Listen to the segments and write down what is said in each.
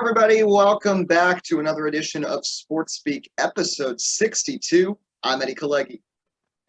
everybody. Welcome back to another edition of Sports Speak, episode 62. I'm Eddie Kalegi.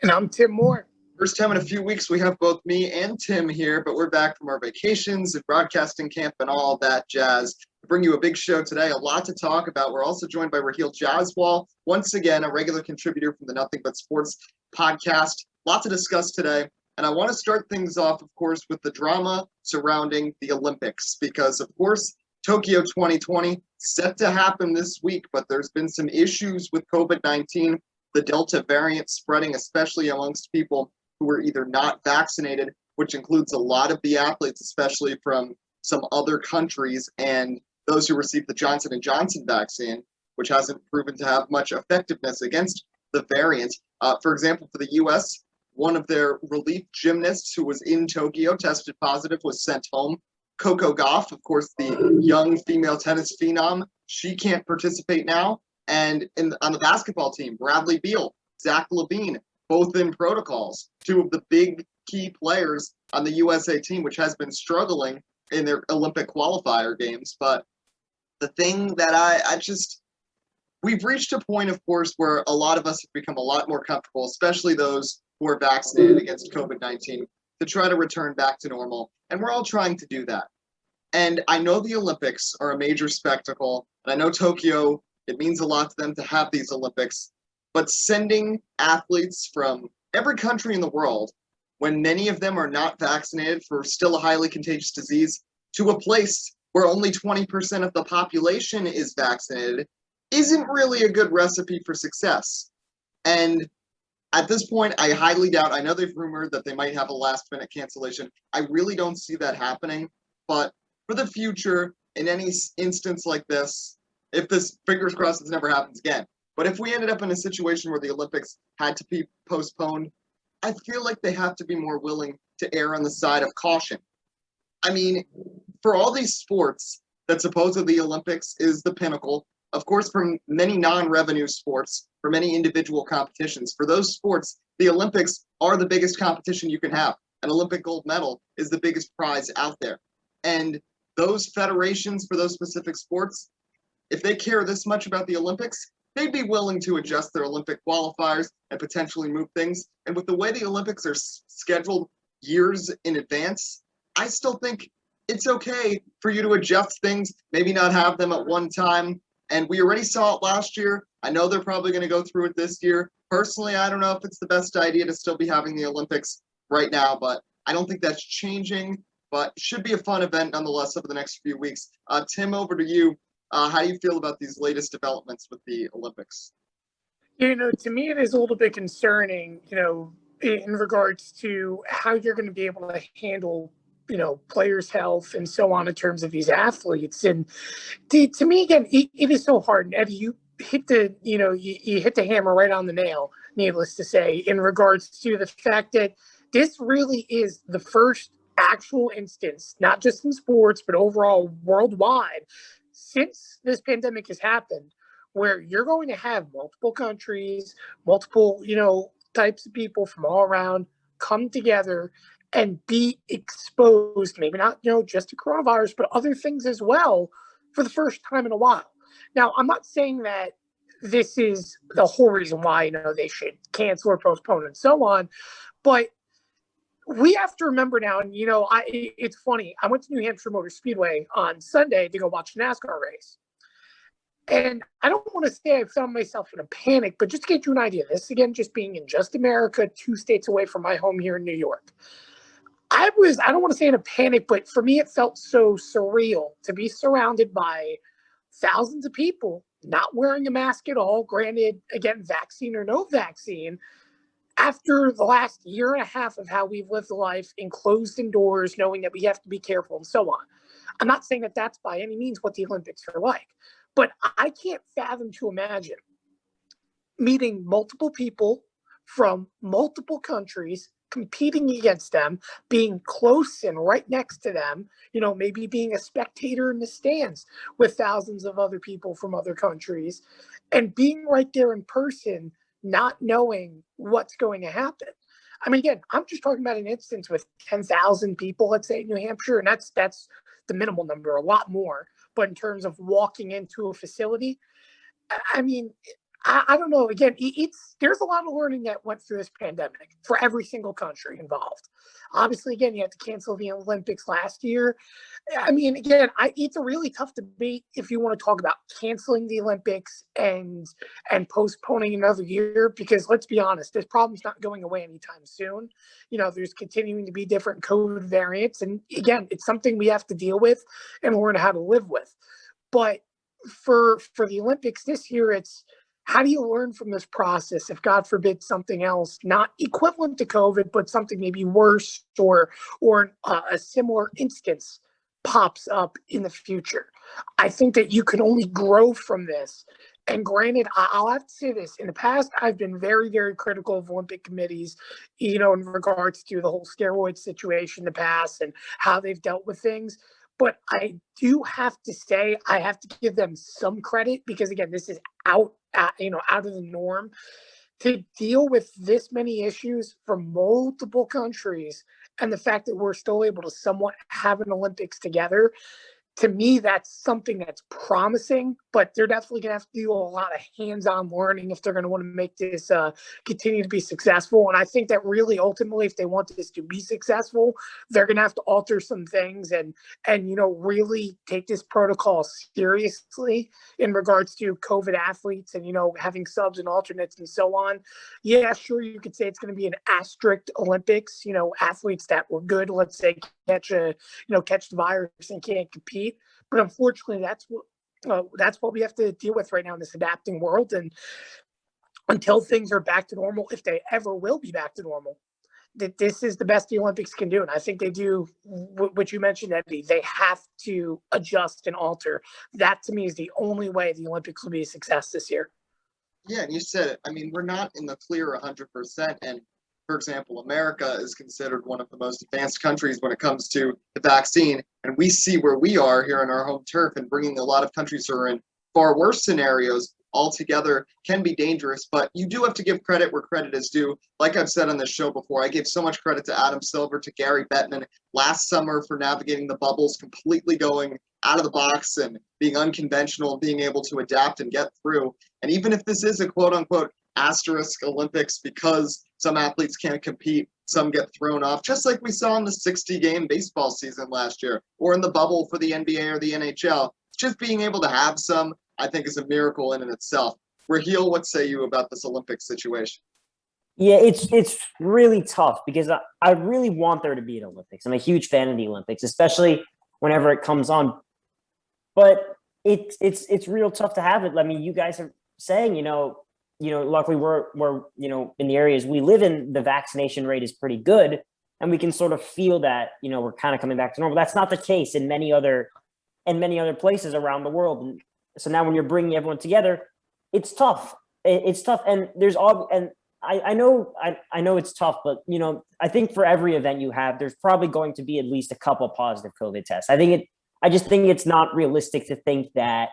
And I'm Tim Moore. First time in a few weeks we have both me and Tim here, but we're back from our vacations and broadcasting camp and all that jazz to bring you a big show today. A lot to talk about. We're also joined by Rahill Jaiswal, once again, a regular contributor from the Nothing But Sports podcast. Lot to discuss today. And I want to start things off, of course, with the drama surrounding the Olympics because, of course, Tokyo 2020 set to happen this week, but there's been some issues with COVID-19, the Delta variant spreading, especially amongst people who were either not vaccinated, which includes a lot of the athletes, especially from some other countries, and those who received the Johnson & Johnson vaccine, which hasn't proven to have much effectiveness against the variant. For example, for the U.S., one of their relief gymnasts who was in Tokyo tested positive, was sent home. Coco Gauff, of course, the young female tennis phenom, she can't participate now. And on the basketball team, Bradley Beal, Zach LaVine, both in protocols, two of the big key players on the USA team, which has been struggling in their Olympic qualifier games. But the thing that we've reached a point, of course, where a lot of us have become a lot more comfortable, especially those who are vaccinated against COVID-19, to try to return back to normal. And we're all trying to do that. And I know the Olympics are a major spectacle, and I know Tokyo, it means a lot to them to have these Olympics, but sending athletes from every country in the world, when many of them are not vaccinated for still a highly contagious disease, to a place where only 20% of the population is vaccinated, isn't really a good recipe for success. And at this point, I highly doubt, I know they've rumored that they might have a last-minute cancellation. I really don't see that happening, but for the future, in any instance like this, if this, fingers crossed, this never happens again, but if we ended up in a situation where the Olympics had to be postponed, I feel like they have to be more willing to err on the side of caution. I mean, for all these sports that supposedly the Olympics is the pinnacle, of course, for many non-revenue sports, for many individual competitions, for those sports, the Olympics are the biggest competition you can have. An Olympic gold medal is the biggest prize out there. And those federations for those specific sports, if they care this much about the Olympics, they'd be willing to adjust their Olympic qualifiers and potentially move things. And with the way the Olympics are scheduled years in advance, I still think it's okay for you to adjust things, maybe not have them at one time. And we already saw it last year. I know they're probably going to go through it this year. Personally, I don't know if it's the best idea to still be having the Olympics right now, but I don't think that's changing. But should be a fun event nonetheless over the next few weeks. Tim, over to you. How do you feel about these latest developments with the Olympics? To me, it is a little bit concerning, in regards to how you're going to be able to handle, players' health and so on in terms of these athletes. And to me, again, it is so hard. And Eddie, you hit you hit the hammer right on the nail, needless to say, in regards to the fact that this really is the first actual instance, not just in sports, but overall worldwide, since this pandemic has happened, where you're going to have multiple countries, multiple, types of people from all around come together and be exposed, maybe not, just to coronavirus, but other things as well for the first time in a while. Now, I'm not saying that this is the whole reason why, they should cancel or postpone and so on, but we have to remember now, and, it's funny. I went to New Hampshire Motor Speedway on Sunday to go watch a NASCAR race. And I don't want to say I found myself in a panic, but just to get you an idea, this again, just being in just America, 2 states away from my home here in New York. I don't want to say in a panic, but for me, it felt so surreal to be surrounded by thousands of people not wearing a mask at all. Granted, again, vaccine or no vaccine, after the last year and a half of how we've lived life enclosed indoors, knowing that we have to be careful and so on. I'm not saying that that's by any means what the Olympics are like, but I can't fathom to imagine meeting multiple people from multiple countries, competing against them, being close and right next to them, maybe being a spectator in the stands with thousands of other people from other countries, and being right there in person, not knowing what's going to happen. I mean, again, I'm just talking about an instance with 10,000 people, let's say, in New Hampshire, and that's the minimal number, a lot more. but in terms of walking into a facility, I mean, I don't know. Again, there's a lot of learning that went through this pandemic for every single country involved. Obviously, again, you had to cancel the Olympics last year. I mean, again, it's a really tough debate if you want to talk about canceling the Olympics and postponing another year, because let's be honest, this problem's not going away anytime soon. There's continuing to be different COVID variants, and again, it's something we have to deal with and learn how to live with. But for the Olympics this year, it's how do you learn from this process if, God forbid, something else not equivalent to COVID, but something maybe worse or a similar instance pops up in the future? I think that you can only grow from this. And granted, I'll have to say this. In the past, I've been very, very critical of Olympic committees, in regards to the whole steroid situation in the past and how they've dealt with things. But I do have to say, I have to give them some credit because, again, this is out of the norm. To deal with this many issues from multiple countries and the fact that we're still able to somewhat have an Olympics together, to me, that's something that's promising, but they're definitely going to have to do a lot of hands-on learning if they're going to want to make this continue to be successful. And I think that really, ultimately, if they want this to be successful, they're going to have to alter some things and really take this protocol seriously in regards to COVID athletes and, having subs and alternates and so on. Yeah, sure, you could say it's going to be an asterisk Olympics, athletes that were good, let's say, catch the virus and can't compete. But unfortunately, that's what we have to deal with right now in this adapting world. And until things are back to normal, if they ever will be back to normal, that this is the best the Olympics can do. And I think they do what you mentioned, Eddie. They have to adjust and alter. That, to me, is the only way the Olympics will be a success this year. Yeah, and you said it. I mean, we're not in the clear 100%. And for example, America is considered one of the most advanced countries when it comes to the vaccine. And we see where we are here on our home turf, and bringing a lot of countries who are in far worse scenarios all together can be dangerous. But you do have to give credit where credit is due. Like I've said on this show before, I gave so much credit to Adam Silver, to Gary Bettman last summer for navigating the bubbles, completely going out of the box and being unconventional, being able to adapt and get through. And even if this is a quote unquote asterisk Olympics because some athletes can't compete, some get thrown off, just like we saw in the 60-game baseball season last year or in the bubble for the NBA or the NHL. Just being able to have some, I think, is a miracle in and itself. Rahill, what say you about this Olympics situation? Yeah, it's really tough because I really want there to be an Olympics. I'm a huge fan of the Olympics, especially whenever it comes on. But it's real tough to have it. I mean, you guys are saying, luckily we're in the areas we live in, the vaccination rate is pretty good, and we can sort of feel that, we're kind of coming back to normal. That's not the case in many other places around the world. And so now when you're bringing everyone together, it's tough. It's tough. And I know it's tough, but I think for every event you have, there's probably going to be at least a couple positive COVID tests. I just think it's not realistic to think that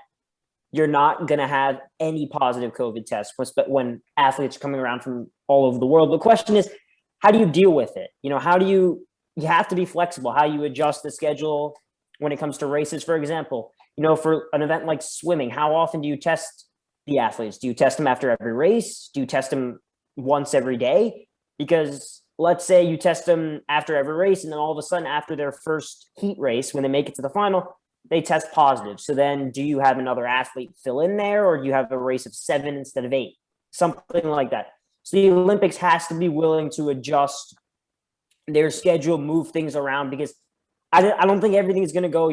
you're not going to have any positive COVID tests when athletes are coming around from all over the world. The question is, how do you deal with it? You have to be flexible, how you adjust the schedule when it comes to races, for example. For an event like swimming, how often do you test the athletes? Do you test them after every race? Do you test them once every day? Because let's say you test them after every race, and then all of a sudden after their first heat race, when they make it to the final, they test positive. So then do you have another athlete fill in there, or do you have a race of 7 instead of 8? Something like that. So the Olympics has to be willing to adjust their schedule, move things around, because I don't think everything is going to go,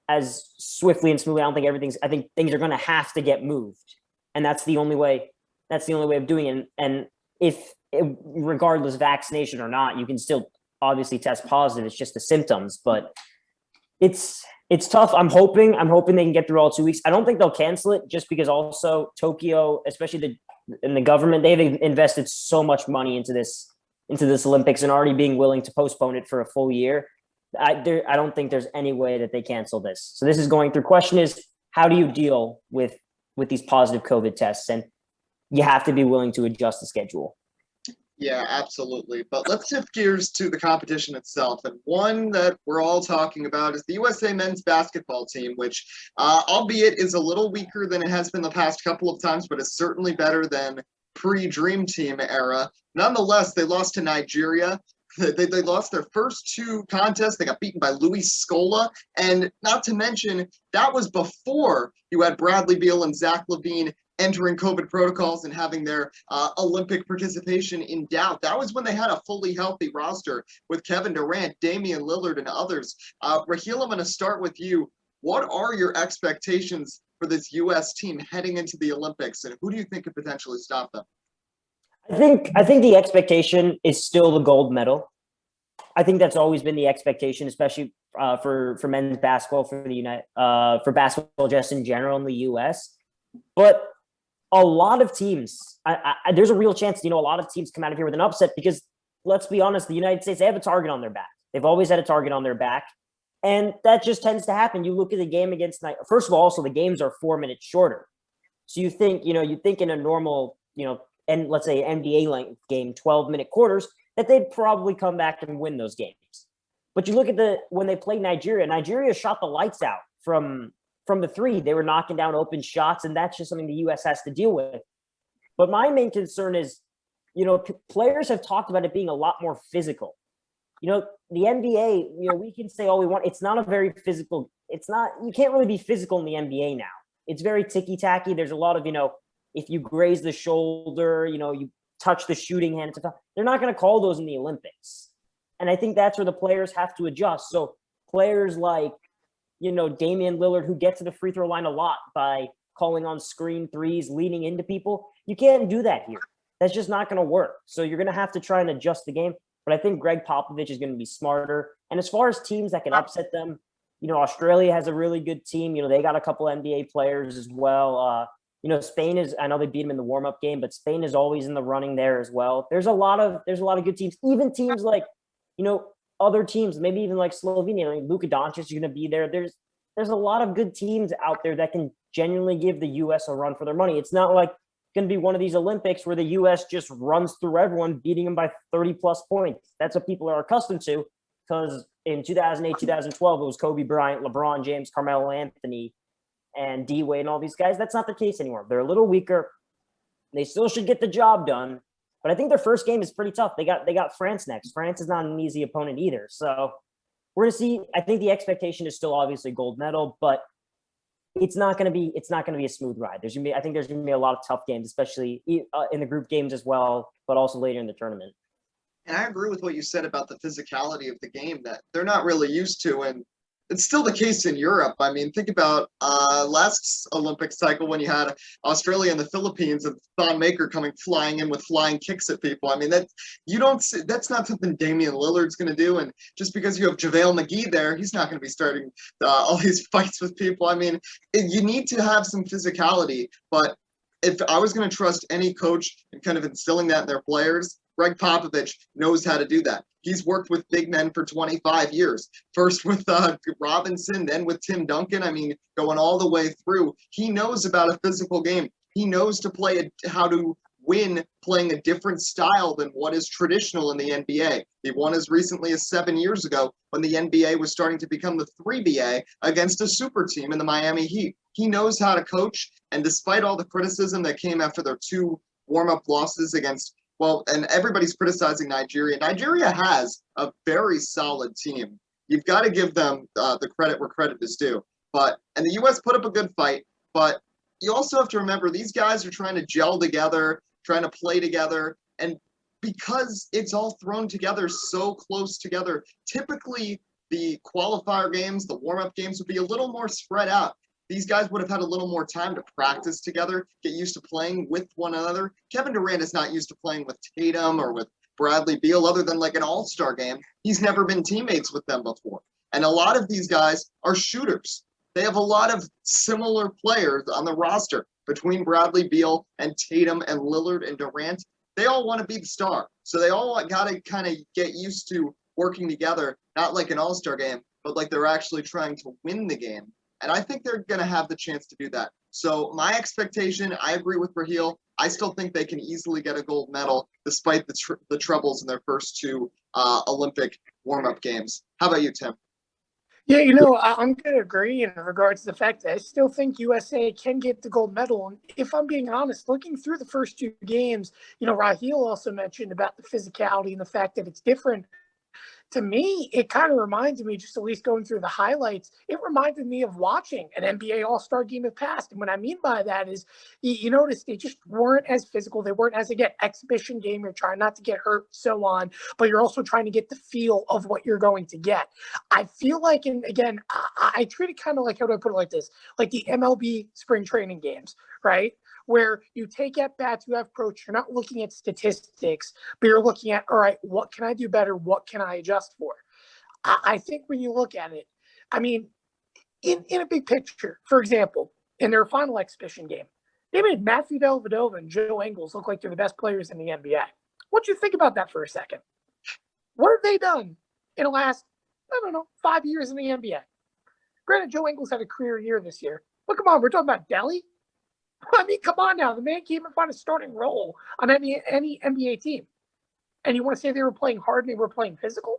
as swiftly and smoothly. I think things are going to have to get moved. And that's the only way of doing it. And if regardless vaccination or not, you can still obviously test positive. It's just the symptoms, but it's tough. I'm hoping they can get through all 2 weeks. I don't think they'll cancel it, just because also Tokyo, especially the government, they've invested so much money into this Olympics, and already being willing to postpone it for a full year. I don't think there's any way that they cancel this. So this is going through. Question is, how do you deal with these positive COVID tests? And you have to be willing to adjust the schedule. Yeah, absolutely. But let's shift gears to the competition itself. And one that we're all talking about is the USA men's basketball team, which, albeit is a little weaker than it has been the past couple of times, but is certainly better than pre-Dream Team era. Nonetheless, they lost to Nigeria. They lost their first two contests. They got beaten by Luis Scola. And not to mention, that was before you had Bradley Beal and Zach LaVine entering COVID protocols and having their Olympic participation in doubt. That was when they had a fully healthy roster with Kevin Durant, Damian Lillard, and others. Rahill, I'm going to start with you. What are your expectations for this U.S. team heading into the Olympics, and who do you think could potentially stop them? I think the expectation is still the gold medal. I think that's always been the expectation, especially for men's basketball, for basketball just in general in the U.S. But a lot of teams, there's a real chance, a lot of teams come out of here with an upset because, let's be honest, the United States, they have a target on their back. They've always had a target on their back. And that just tends to happen. You look at the game against, first of all, also the games are 4 minutes shorter. So you think in a normal, and let's say NBA length game, 12-minute quarters, that they'd probably come back and win those games. But you look at when they played Nigeria shot the lights out from the three. They were knocking down open shots, and that's just something the U.S. has to deal with. But my main concern is, players have talked about it being a lot more physical. The NBA, we can say all we want. It's not a very physical. You can't really be physical in the NBA now. It's very ticky-tacky. There's a lot of, if you graze the shoulder, you touch the shooting hand. They're not going to call those in the Olympics. And I think that's where the players have to adjust. So players like, Damian Lillard, who gets to the free throw line a lot by calling on screen threes, leaning into people. You can't do that here. That's just not going to work. So you're going to have to try and adjust the game. But I think Greg Popovich is going to be smarter. And as far as teams that can upset them, Australia has a really good team. They got a couple NBA players as well. Spain is, I know they beat them in the warm-up game, but Spain is always in the running there as well. There's a lot of good teams. Even teams like, other teams, maybe even like Slovenia, Luka Doncic is going to be there. There's a lot of good teams out there that can genuinely give the U.S. a run for their money. It's not like going to be one of these Olympics where the U.S. just runs through everyone, beating them by 30-plus points. That's what people are accustomed to because in 2008, 2012, it was Kobe Bryant, LeBron James, Carmelo Anthony, and D-Wade and all these guys. That's not the case anymore. They're a little weaker. They still should get the job done. But I think their first game is pretty tough. They got France next. France is not an easy opponent either. So we're going to see. I think the expectation is still obviously gold medal, but it's not going to be a smooth ride. I think there's going to be a lot of tough games, especially in the group games as well, but also later in the tournament. And I agree with what you said about the physicality of the game that they're not really used to. And it's still the case in Europe. I mean, think about last Olympic cycle when you had Australia and the Philippines and Thon Maker coming flying in with flying kicks at people. I mean, that's not something Damian Lillard's going to do. And just because you have JaVale McGee there, he's not going to be starting all these fights with people. I mean, you need to have some physicality. But if I was going to trust any coach in kind of instilling that in their players, Greg Popovich knows how to do that. He's worked with big men for 25 years. First with Robinson, then with Tim Duncan. I mean, going all the way through. He knows about a physical game. He knows how to win playing a different style than what is traditional in the NBA. He won as recently as 7 years ago when the NBA was starting to become the 3BA against a super team in the Miami Heat. He knows how to coach, and despite all the criticism that came after their two warm-up losses against and everybody's criticizing Nigeria. Nigeria has a very solid team. You've got to give them the credit where credit is due. And the U.S. put up a good fight, but you also have to remember these guys are trying to gel together, trying to play together, and because it's all thrown together so close together, typically the qualifier games, the warm-up games would be a little more spread out. These guys would have had a little more time to practice together, get used to playing with one another. Kevin Durant is not used to playing with Tatum or with Bradley Beal other than like an all-star game. He's never been teammates with them before. And a lot of these guys are shooters. They have a lot of similar players on the roster between Bradley Beal and Tatum and Lillard and Durant. They all want to be the star. So they all got to kind of get used to working together, not like an all-star game, but like they're actually trying to win the game. And I think they're going to have the chance to do that. So my expectation, I agree with Rahill. I still think they can easily get a gold medal despite the troubles in their first two Olympic warm-up games. How about you, Tim? Yeah, I'm going to agree in regards to the fact that I still think USA can get the gold medal. And if I'm being honest, looking through the first two games, Rahill also mentioned about the physicality and the fact that it's different. To me, it kind of reminded me, just at least going through the highlights, it reminded me of watching an NBA All-Star game of past. And what I mean by that is, you notice they just weren't as physical. They weren't as, again, exhibition game. You're trying not to get hurt, so on, but you're also trying to get the feel of what you're going to get. I feel like, and again, I treat it kind of like, how do I put it like this? Like the MLB spring training games, right? Where you take at bats, you have approach, you're not looking at statistics, but you're looking at, all right, what can I do better? What can I adjust for? I think when you look at it, I mean, in a big picture, for example, in their final exhibition game, they made Matthew Dellavedova and Joe Ingles look like they're the best players in the NBA. What do you think about that for a second? What have they done in the last, 5 years in the NBA? Granted, Joe Ingles had a career year this year, but come on, we're talking about Delly. I mean, come on now. The man can't even find a starting role on any NBA team. And you want to say they were playing hard and they were playing physical?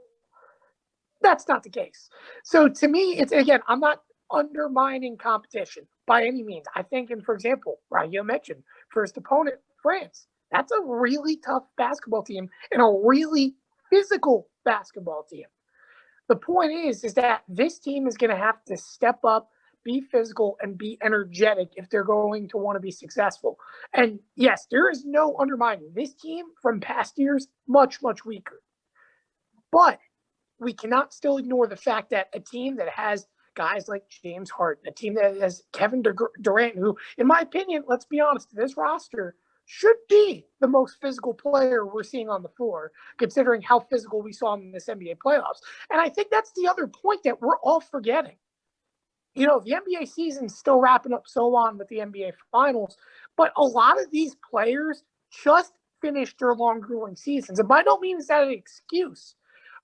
That's not the case. So to me, it's, again, I'm not undermining competition by any means. I think, and for example, Rahill mentioned, first opponent, France. That's a really tough basketball team and a really physical basketball team. The point is that this team is going to have to step up, be physical, and be energetic if they're going to want to be successful. And yes, there is no undermining this team from past years, much, much weaker. But we cannot still ignore the fact that a team that has guys like James Harden, a team that has Kevin Durant, who, in my opinion, let's be honest, this roster should be the most physical player we're seeing on the floor, considering how physical we saw in this NBA playoffs. And I think that's the other point that we're all forgetting. The NBA season's still wrapping up so on with the NBA finals, but a lot of these players just finished their long grueling seasons. And by no means is that an excuse,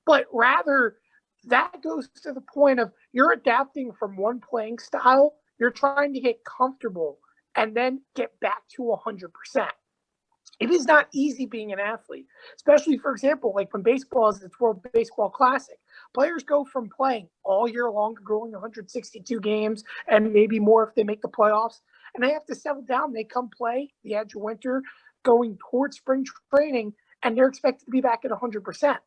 but rather that goes to the point of you're adapting from one playing style, you're trying to get comfortable and then get back to 100%. It is not easy being an athlete, especially, for example, like when baseball is its World Baseball Classic. Players go from playing all year long, growing 162 games and maybe more if they make the playoffs, and they have to settle down. They come play the edge of winter, going towards spring training, and they're expected to be back at 100%.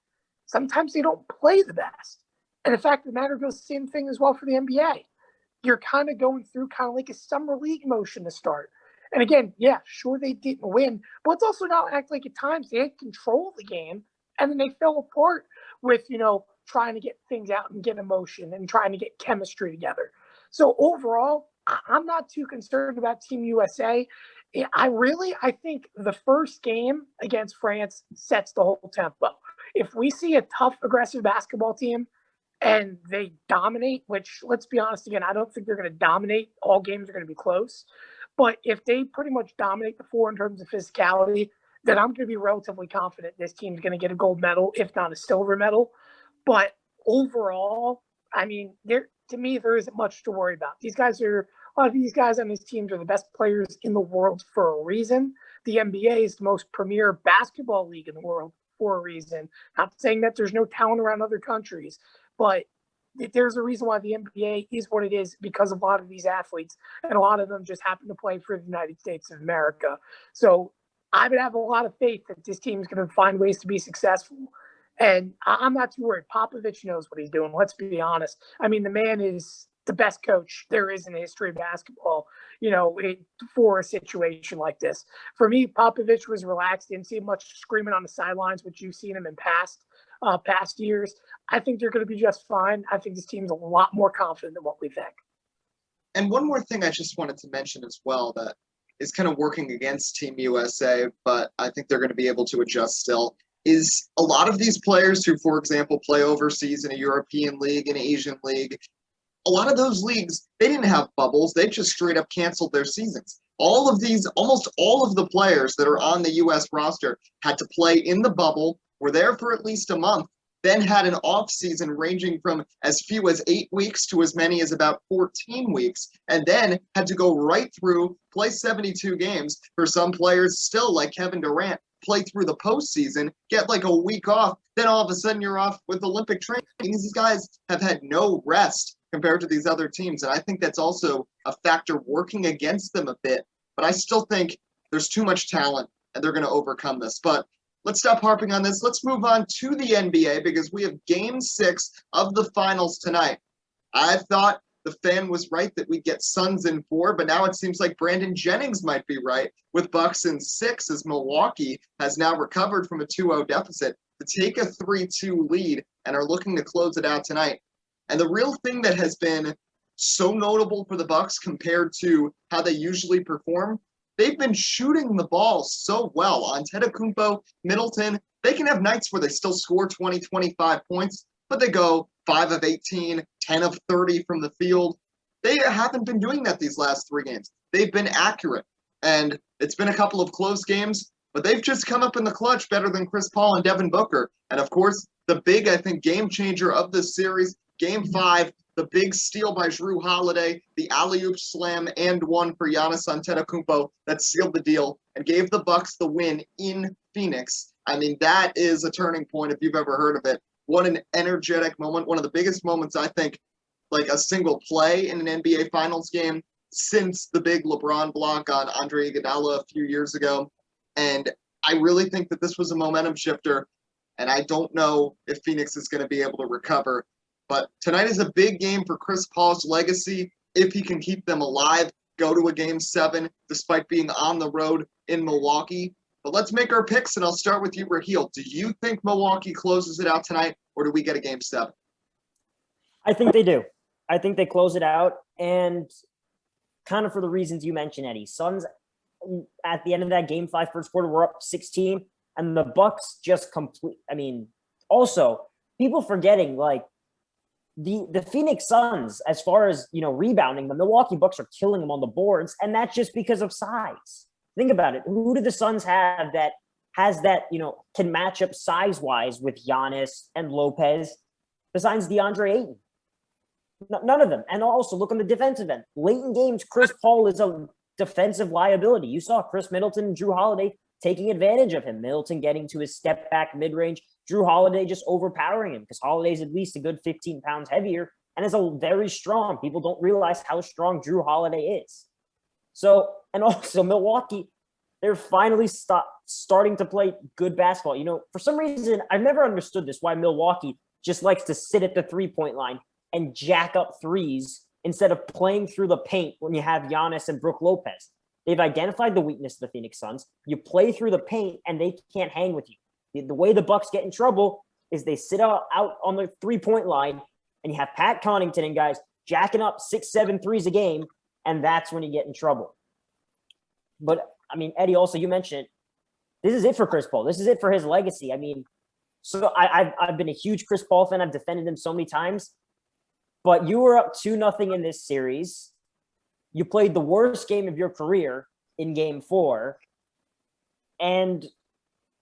Sometimes they don't play the best. And the fact of the matter goes the same thing as well for the NBA. You're kind of going through kind of like a summer league motion to start. And again, yeah, sure, they didn't win, but it's also not act like at times they had control of the game and then they fell apart with, trying to get things out and get emotion and trying to get chemistry together. So overall, I'm not too concerned about Team USA. I think the first game against France sets the whole tempo. If we see a tough, aggressive basketball team and they dominate, which, let's be honest, again, I don't think they're going to dominate. All games are going to be close. But if they pretty much dominate the floor in terms of physicality, then I'm going to be relatively confident this team's going to get a gold medal, if not a silver medal. But overall, I mean, to me, there isn't much to worry about. A lot of these guys on these teams are the best players in the world for a reason. The NBA is the most premier basketball league in the world for a reason. Not saying that there's no talent around other countries, but there's a reason why the NBA is what it is because of a lot of these athletes, and a lot of them just happen to play for the United States of America. So I would have a lot of faith that this team is going to find ways to be successful. And I'm not too worried. Popovich knows what he's doing. Let's be honest. I mean, the man is the best coach there is in the history of basketball, for a situation like this. For me, Popovich was relaxed. Didn't see much screaming on the sidelines, which you've seen him in past years. I think they're going to be just fine. I think this team's a lot more confident than what we think. And one more thing I just wanted to mention as well that is kind of working against Team USA, but I think they're going to be able to adjust still, is a lot of these players who, for example, play overseas in a European league, an Asian league, a lot of those leagues, they didn't have bubbles. They just straight up canceled their seasons. Almost all of the players that are on the U.S. roster had to play in the bubble, were there for at least a month, then had an off season ranging from as few as 8 weeks to as many as about 14 weeks, and then had to go right through, play 72 games. For some players still, like Kevin Durant, play through the postseason, get like a week off, then all of a sudden you're off with Olympic training. These guys have had no rest compared to these other teams, and I think that's also a factor working against them a bit. But I still think there's too much talent, and they're going to overcome this. But let's stop harping on this. Let's move on to the NBA because we have Game 6 of the finals tonight. I thought the fan was right that we'd get Suns in 4, but now it seems like Brandon Jennings might be right with Bucks in 6 as Milwaukee has now recovered from a 2-0 deficit to take a 3-2 lead and are looking to close it out tonight. And the real thing that has been so notable for the Bucks compared to how they usually perform, they've been shooting the ball so well. Antetokounmpo, Middleton, they can have nights where they still score 20, 25 points, but they go 5 of 18, 10 of 30 from the field. They haven't been doing that these last 3 games. They've been accurate, and it's been a couple of close games, but they've just come up in the clutch better than Chris Paul and Devin Booker. And of course, the big, I think, game changer of this series, Game 5, the big steal by Jrue Holiday, the alley-oop slam and one for Giannis Antetokounmpo that sealed the deal and gave the Bucks the win in Phoenix. I mean, that is a turning point if you've ever heard of it. What an energetic moment, one of the biggest moments, I think, like a single play in an NBA Finals game since the big LeBron block on Andre Iguodala a few years ago. And I really think that this was a momentum shifter, and I don't know if Phoenix is going to be able to recover. But tonight is a big game for Chris Paul's legacy. If he can keep them alive, go to a Game 7 despite being on the road in Milwaukee. But let's make our picks, and I'll start with you, Rahill. Do you think Milwaukee closes it out tonight, or do we get a Game 7? I think they do. I think they close it out, and kind of for the reasons you mentioned, Eddie. Suns, at the end of that Game 5 first quarter, were up 16, and the Bucks just complete. I mean, also, people forgetting, like, the Phoenix Suns, as far as, rebounding, the Milwaukee Bucks are killing them on the boards, and that's just because of size. Think about it. Who do the Suns have that has that, can match up size-wise with Giannis and Lopez besides DeAndre Ayton? None of them. And also, look on the defensive end. Late in games, Chris Paul is a defensive liability. You saw Chris Middleton and Jrue Holiday taking advantage of him. Middleton getting to his step-back mid-range. Jrue Holiday just overpowering him because Holiday's at least a good 15 pounds heavier and is a very strong. People don't realize how strong Jrue Holiday is. So, and also Milwaukee, they're finally starting to play good basketball. For some reason, I've never understood this, why Milwaukee just likes to sit at the three-point line and jack up threes instead of playing through the paint when you have Giannis and Brook Lopez. They've identified the weakness of the Phoenix Suns. You play through the paint, and they can't hang with you. The way the Bucks get in trouble is they sit out on the three-point line, and you have Pat Connaughton and guys jacking up 6-7 threes a game, and that's when you get in trouble. But, I mean, Eddie, also, you mentioned this is it for Chris Paul. This is it for his legacy. I mean, so I've been a huge Chris Paul fan. I've defended him so many times. But you were up 2-0 in this series. You played the worst game of your career in Game 4. And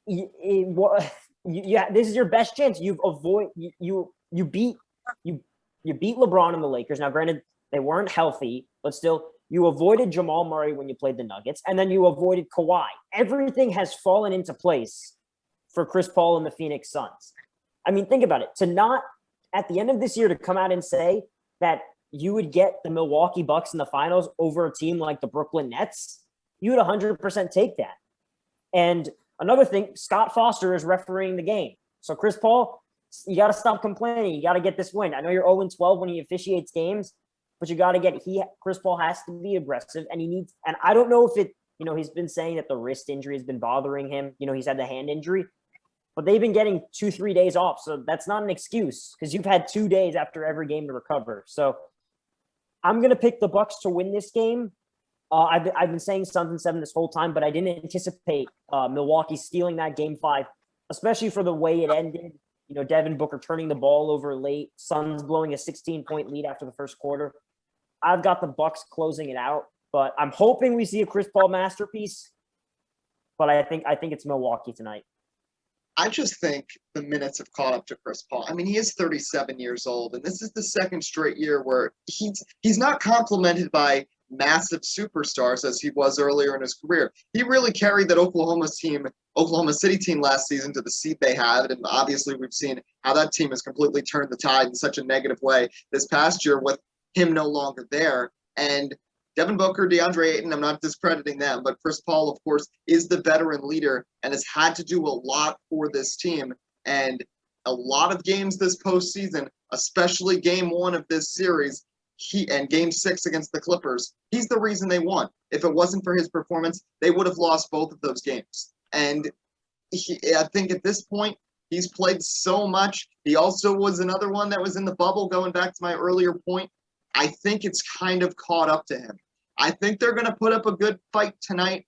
this is your best chance. You beat LeBron and the Lakers. Now, granted, they weren't healthy, but still, you avoided Jamal Murray when you played the Nuggets, and then you avoided Kawhi. Everything has fallen into place for Chris Paul and the Phoenix Suns. I mean, think about it. To not, at the end of this year, to come out and say that you would get the Milwaukee Bucks in the finals over a team like the Brooklyn Nets, you would 100% take that. And another thing, Scott Foster is refereeing the game. So, Chris Paul, you got to stop complaining. You got to get this win. I know you're 0-12 when he officiates games, but you got to get Chris Paul has to be aggressive, and he needs. And I don't know if it, he's been saying that the wrist injury has been bothering him. He's had the hand injury, but they've been getting 2-3 days off, so that's not an excuse because you've had 2 days after every game to recover. So I'm gonna pick the Bucks to win this game. I've been saying Suns in 7 this whole time, but I didn't anticipate Milwaukee stealing that Game 5, especially for the way it ended. Devin Booker turning the ball over late, Suns blowing a 16-point lead after the first quarter. I've got the Bucks closing it out, but I'm hoping we see a Chris Paul masterpiece. But I think it's Milwaukee tonight. I just think the minutes have caught up to Chris Paul. I mean, he is 37 years old, and this is the second straight year where he's not complimented by massive superstars as he was earlier in his career. He really carried that Oklahoma City team last season to the seat they had, and obviously we've seen how that team has completely turned the tide in such a negative way this past year with him no longer there. And Devin Booker, DeAndre Ayton, I'm not discrediting them, but Chris Paul, of course, is the veteran leader and has had to do a lot for this team. And a lot of games this postseason, especially game 1 of this series, and game 6 against the Clippers, he's the reason they won. If it wasn't for his performance, they would have lost both of those games. And I think at this point, he's played so much. He also was another one that was in the bubble, going back to my earlier point. I think it's kind of caught up to him. I think they're going to put up a good fight tonight.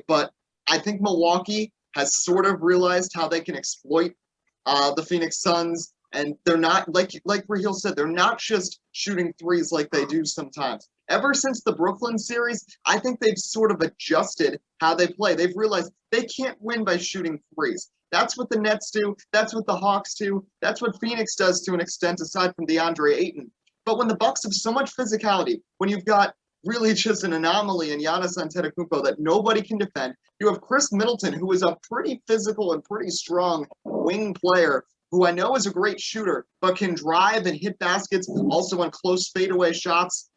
But I think Milwaukee has sort of realized how they can exploit the Phoenix Suns, and they're not, like Rahill said, they're not just shooting threes like they do sometimes. Ever since the Brooklyn series, I think they've sort of adjusted how they play. They've realized they can't win by shooting threes. That's what the Nets do. That's what the Hawks do. That's what Phoenix does to an extent, aside from DeAndre Ayton. But when the Bucks have so much physicality, when you've got really just an anomaly in Giannis Antetokounmpo that nobody can defend, you have Chris Middleton, who is a pretty physical and pretty strong wing player, who I know is a great shooter, but can drive and hit baskets, also on close fadeaway shots.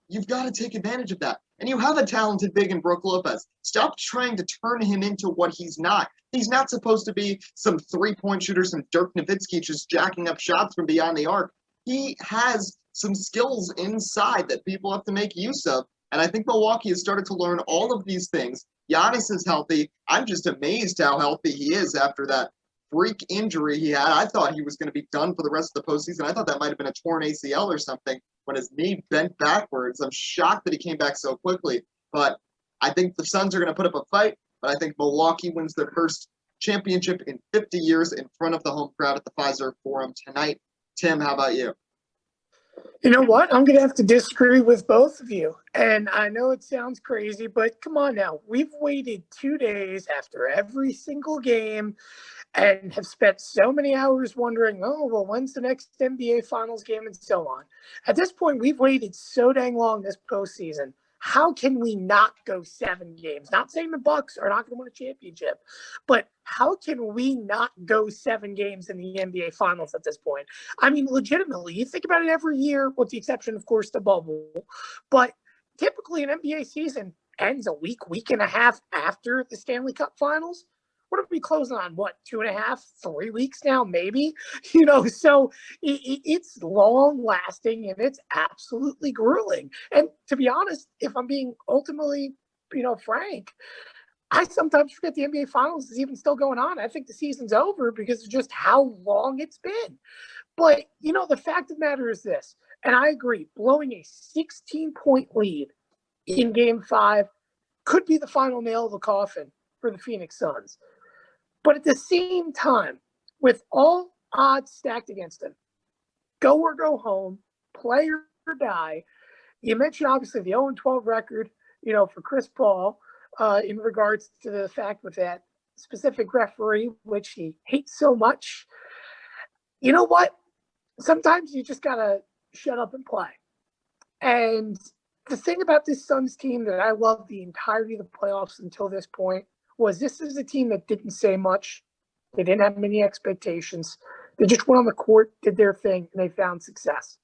You've got to take advantage of that. And you have a talented big in Brook Lopez. Stop trying to turn him into what he's not. He's not supposed to be some three-point shooter, some Dirk Nowitzki just jacking up shots from beyond the arc. He has some skills inside that people have to make use of. And I think Milwaukee has started to learn all of these things. Giannis is healthy. I'm just amazed how healthy he is after that freak injury he had. I thought he was going to be done for the rest of the postseason. I thought that might have been a torn ACL or something when his knee bent backwards. I'm shocked that he came back so quickly. But I think the Suns are going to put up a fight. But I think Milwaukee wins their first championship in 50 years in front of the home crowd at the Pfizer Forum tonight. Tim, how about you? You know what? I'm going to have to disagree with both of you. And I know it sounds crazy, but come on now. We've waited 2 days after every single game and have spent so many hours wondering, oh, well, when's the next NBA Finals game and so on. At this point, we've waited so dang long this postseason. How can we not go 7 games? Not saying the Bucks are not going to win a championship, but how can we not go 7 games in the NBA Finals at this point? I mean, legitimately, you think about it every year, with the exception, of course, the bubble. But typically, an NBA season ends a week and a half after the Stanley Cup Finals. What are we closing on? What, 2.5, 3 weeks now, maybe? So it's long lasting and it's absolutely grueling. And to be honest, if I'm being ultimately, frank, I sometimes forget the NBA Finals is even still going on. I think the season's over because of just how long it's been. But, the fact of the matter is this, and I agree, blowing a 16-point lead in Game 5 could be the final nail of the coffin for the Phoenix Suns. But at the same time, with all odds stacked against them, go or go home, play or die. You mentioned, obviously, the 0-12 record, for Chris Paul in regards to the fact with that specific referee, which he hates so much. You know what? Sometimes you just got to shut up and play. And the thing about this Suns team that I loved the entirety of the playoffs until this point was this is a team that didn't say much. They didn't have many expectations. They just went on the court, did their thing, and they found success.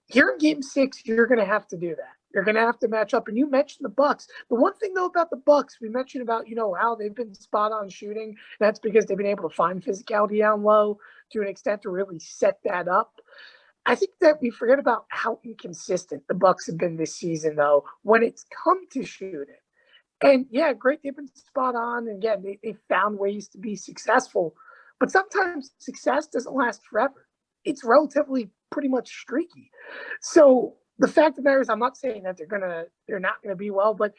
Here in Game 6, you're going to have to do that. You're going to have to match up. And you mentioned the Bucks. The one thing, though, about the Bucks, we mentioned about, how they've been spot on shooting. That's because they've been able to find physicality down low to an extent to really set that up. I think that we forget about how inconsistent the Bucks have been this season, though, when it's come to shooting. And yeah, great, they've been spot on. And again, they found ways to be successful. But sometimes success doesn't last forever. It's relatively pretty much streaky. So the fact of the matter is, I'm not saying that they're not gonna be well, but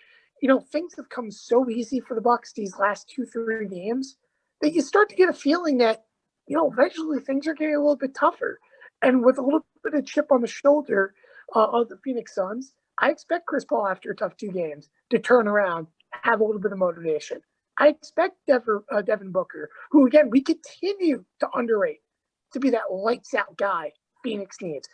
things have come so easy for the Bucks these last 2-3 games that you start to get a feeling that eventually things are getting a little bit tougher. And with a little bit of chip on the shoulder of the Phoenix Suns, I expect Chris Paul after a tough 2 games to turn around, have a little bit of motivation. I expect Devin Booker, who, again, we continue to underrate, to be that lights-out guy Phoenix needs.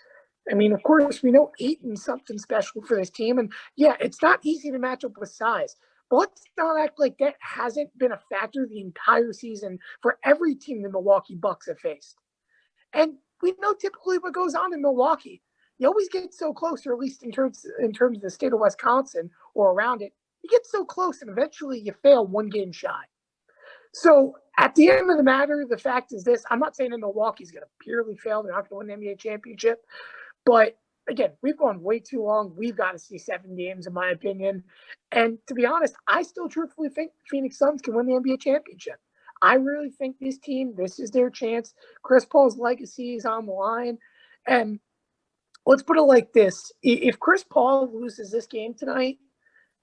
I mean, of course, we know Ayton's something special for this team. And, yeah, it's not easy to match up with size. But let's not act like that hasn't been a factor the entire season for every team the Milwaukee Bucks have faced. And we know typically what goes on in Milwaukee. You always get so close, or at least in terms of the state of Wisconsin or around it, you get so close and eventually you fail one game shy. So at the end of the matter, the fact is this: I'm not saying that Milwaukee's going to purely fail; they're not going to win the NBA championship. But again, we've gone way too long. We've got to see 7 games, in my opinion. And to be honest, I still truthfully think Phoenix Suns can win the NBA championship. I really think this team, this is their chance. Chris Paul's legacy is on the line. And let's put it like this. If Chris Paul loses this game tonight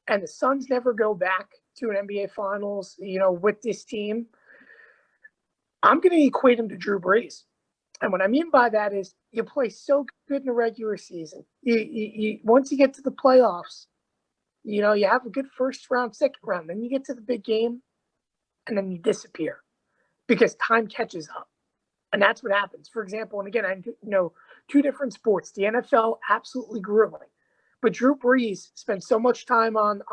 and the Suns never go back to an NBA Finals, with this team, I'm going to equate him to Drew Brees. And what I mean by that is you play so good in the regular season. Once you get to the playoffs, you have a good first round, second round. Then you get to the big game, and then you disappear because time catches up. And that's what happens. For example, and again, I know 2 different sports. The NFL, absolutely grueling. But Drew Brees spent so much time on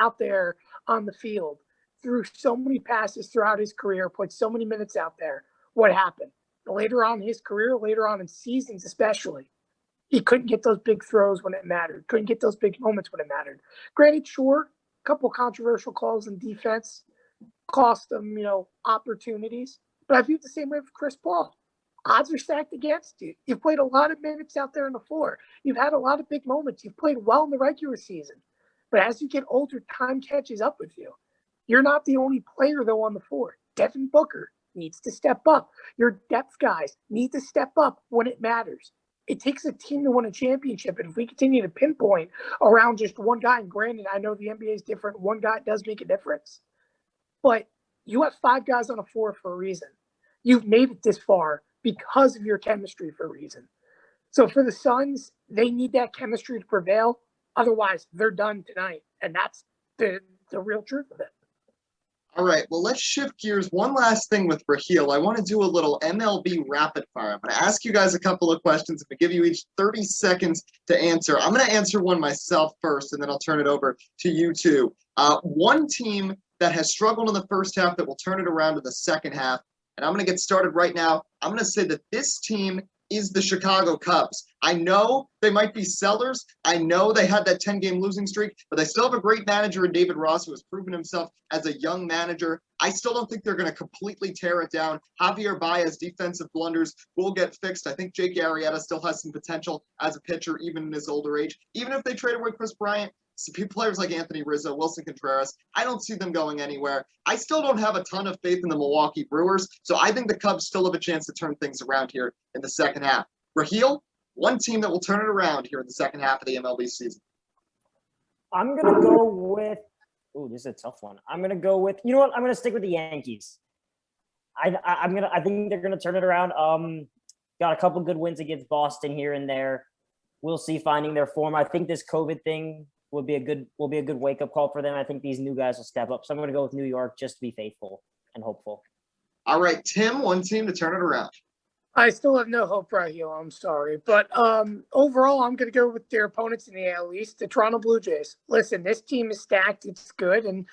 out there on the field, threw so many passes throughout his career, played so many minutes out there. What happened? Later on in his career, later on in seasons especially, he couldn't get those big throws when it mattered, couldn't get those big moments when it mattered. Granted, sure, a couple of controversial calls in defense cost them, opportunities. But I view it the same way with Chris Paul. Odds are stacked against you. You've played a lot of minutes out there on the floor. You've had a lot of big moments. You've played well in the regular season. But as you get older, time catches up with you. You're not the only player, though, on the floor. Devin Booker needs to step up. Your depth guys need to step up when it matters. It takes a team to win a championship. And if we continue to pinpoint around just one guy, and granted, I know the NBA is different. One guy does make a difference. But you have 5 guys on the floor for a reason. You've made it this far because of your chemistry for a reason. So for the Suns, they need that chemistry to prevail. Otherwise, they're done tonight. And that's the real truth of it. All right, well, let's shift gears. One last thing with Rahill. I want to do a little MLB Rapid Fire. I'm going to ask you guys a couple of questions. I'm going to give you each 30 seconds to answer. I'm going to answer one myself first, and then I'll turn it over to you two. One team that has struggled in the first half that will turn it around in the second half, and I'm going to get started right now. I'm going to say that this team is the Chicago Cubs. I know they might be sellers. I know they had that 10-game losing streak, but they still have a great manager in David Ross, who has proven himself as a young manager. I still don't think they're going to completely tear it down. Javier Baez's defensive blunders will get fixed. I think Jake Arrieta still has some potential as a pitcher, even in his older age. Even if they trade away Chris Bryant, players like Anthony Rizzo, Wilson Contreras, I don't see them going anywhere. I still don't have a ton of faith in the Milwaukee Brewers, so I think the Cubs still have a chance to turn things around here in the second half. Rahill, one team that will turn it around here in the second half of the MLB season. I'm going to go with – ooh, this is a tough one. I'm going to go with – you know what? I'm going to stick with the Yankees. I think they're going to turn it around. Got a couple good wins against Boston here and there. We'll see finding their form. I think this COVID thing – will be a good wake-up call for them. I think these new guys will step up. So I'm going to go with New York just to be faithful and hopeful. All right, Tim, one team to turn it around. I still have no hope, Rahill. I'm sorry. But overall, I'm going to go with their opponents in the AL East, the Toronto Blue Jays. Listen, this team is stacked. It's good. And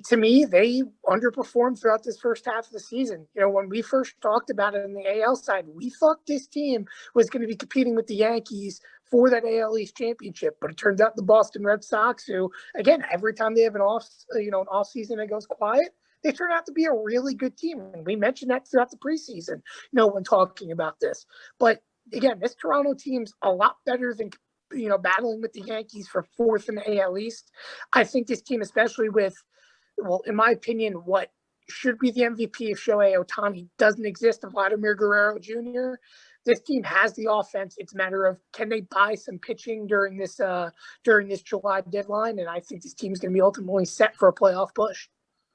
to me, they underperformed throughout this first half of the season. When we first talked about it on the AL side, we thought this team was going to be competing with the Yankees for that AL East championship. But it turns out the Boston Red Sox, who, again, every time they have an off season that goes quiet, they turn out to be a really good team. And we mentioned that throughout the preseason, when talking about this. But again, this Toronto team's a lot better than, battling with the Yankees for 4th in the AL East. I think this team, especially with, in my opinion, what should be the MVP if Shohei Ohtani doesn't exist, Vladimir Guerrero Jr., this team has the offense. It's a matter of, can they buy some pitching during this July deadline? And I think this team's going to be ultimately set for a playoff push.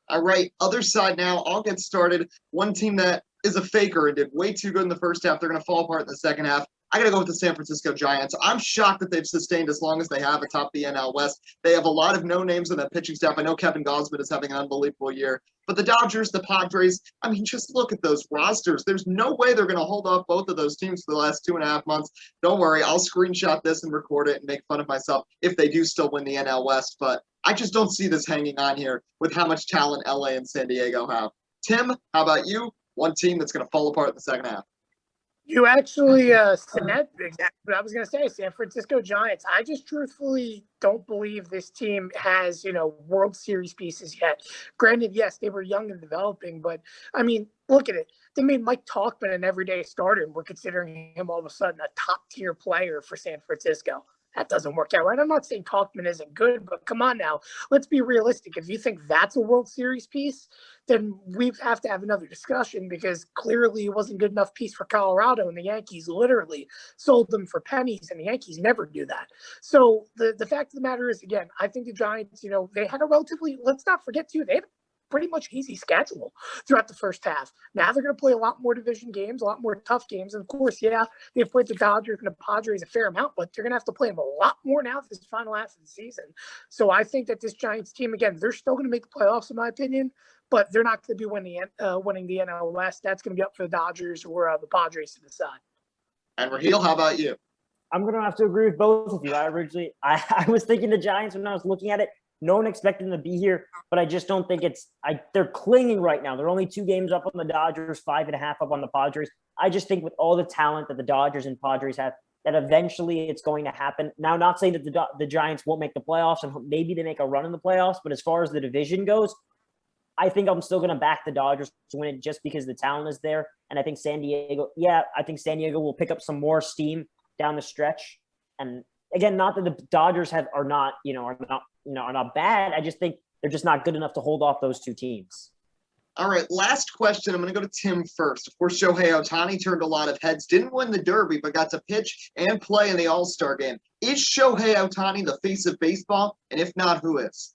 All right, other side now. I'll get started. One team that is a faker and did way too good in the first half. They're going to fall apart in the second half. I got to go with the San Francisco Giants. I'm shocked that they've sustained as long as they have atop the NL West. They have a lot of no names in that pitching staff. I know Kevin Gausman is having an unbelievable year, but the Dodgers, the Padres, I mean, just look at those rosters. There's no way they're going to hold off both of those teams for the last 2.5 months. Don't worry, I'll screenshot this and record it and make fun of myself if they do still win the NL West, but I just don't see this hanging on here with how much talent LA and San Diego have. Tim, how about you? One team that's going to fall apart in the second half. You actually said exactly what I was going to say, San Francisco Giants. I just truthfully don't believe this team has, World Series pieces yet. Granted, yes, they were young and developing, but, I mean, look at it. They made Mike Tauchman an everyday starter, and we're considering him all of a sudden a top-tier player for San Francisco. That doesn't work out, right? I'm not saying Tauchman isn't good, but come on now. Let's be realistic. If you think that's a World Series piece, then we have to have another discussion, because clearly it wasn't a good enough piece for Colorado, and the Yankees literally sold them for pennies, and the Yankees never do that. So the fact of the matter is, again, I think the Giants, they had a relatively, let's not forget too, they had pretty much easy schedule throughout the first half. Now they're going to play a lot more division games, a lot more tough games. And of course, yeah, they've played the Dodgers and the Padres a fair amount, but they're going to have to play them a lot more now this final half of the season. So I think that this Giants team, again, they're still going to make the playoffs in my opinion, but they're not going to be winning the NL West. That's going to be up for the Dodgers or the Padres to decide. And Rahill, how about you? I'm going to have to agree with both of you. I was thinking the Giants when I was looking at it. No one expected them to be here, but I just don't think they're clinging right now. They're only 2 games up on the Dodgers, 5.5 up on the Padres. I just think with all the talent that the Dodgers and Padres have, that eventually it's going to happen. Now, not saying that the Giants won't make the playoffs and maybe they make a run in the playoffs, but as far as the division goes, I think I'm still going to back the Dodgers to win it just because the talent is there. And I think San Diego will pick up some more steam down the stretch. And again, not that the Dodgers are not bad. I just think they're just not good enough to hold off those 2 teams. All right, last question. I'm going to go to Tim first. Of course, Shohei Ohtani turned a lot of heads, didn't win the Derby, but got to pitch and play in the All-Star game. Is Shohei Ohtani the face of baseball? And if not, who is?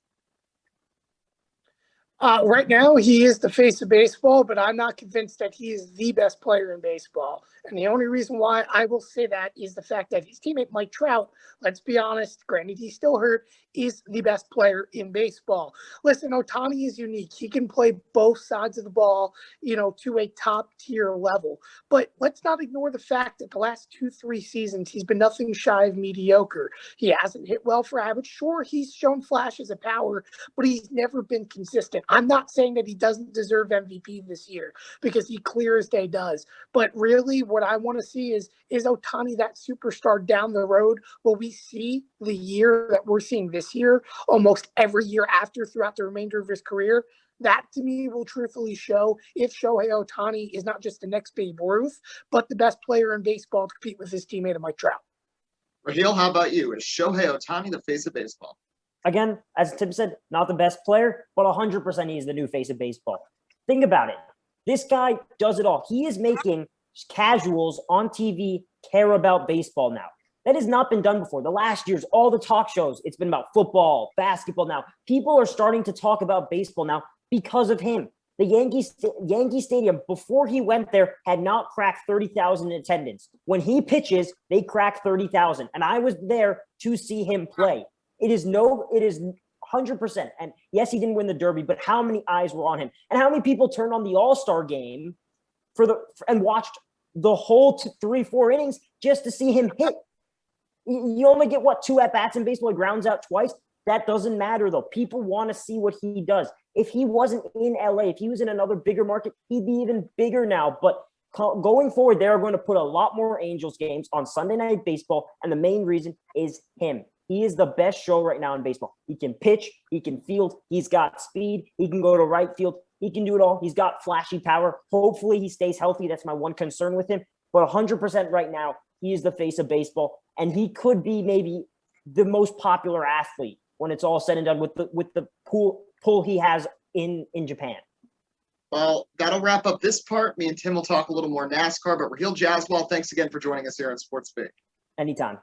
Right now, he is the face of baseball, but I'm not convinced that he is the best player in baseball. And the only reason why I will say that is the fact that his teammate Mike Trout, let's be honest, granted he's still hurt, is the best player in baseball. Listen, Ohtani is unique. He can play both sides of the ball, to a top-tier level. But let's not ignore the fact that the last 2-3 seasons, he's been nothing shy of mediocre. He hasn't hit well for average. Sure, he's shown flashes of power, but he's never been consistent. I'm not saying that he doesn't deserve MVP this year, because he clear as day does. But really, what I want to see is Ohtani that superstar down the road? Will we see the year that we're seeing this year, almost every year after, throughout the remainder of his career? That, to me, will truthfully show if Shohei Ohtani is not just the next Babe Ruth, but the best player in baseball to compete with his teammate Mike Trout. Rahill, how about you? Is Shohei Ohtani the face of baseball? Again, as Tim said, not the best player, but 100% he is the new face of baseball. Think about it. This guy does it all. He is making casuals on TV care about baseball now. That has not been done before. The last years, all the talk shows, it's been about football, basketball now. People are starting to talk about baseball now because of him. The Yankee Stadium, before he went there, had not cracked 30,000 in attendance. When he pitches, they crack 30,000. And I was there to see him play. It is 100%. And yes, he didn't win the Derby, but how many eyes were on him? And how many people turned on the All-Star game and watched the whole 3-4 innings just to see him hit? You only get, 2 at-bats in baseball? He grounds out twice. That doesn't matter, though. People want to see what he does. If he wasn't in LA, if he was in another bigger market, he'd be even bigger now. But going forward, they're going to put a lot more Angels games on Sunday Night Baseball, and the main reason is him. He is the best show right now in baseball. He can pitch, he can field, he's got speed, he can go to right field, he can do it all. He's got flashy power. Hopefully he stays healthy. That's my one concern with him. But 100% right now, he is the face of baseball, and he could be maybe the most popular athlete when it's all said and done with the pull he has in Japan. Well, that'll wrap up this part. Me and Tim will talk a little more NASCAR, but Rahill Jaiswal, thanks again for joining us here on Sports Speak. Anytime.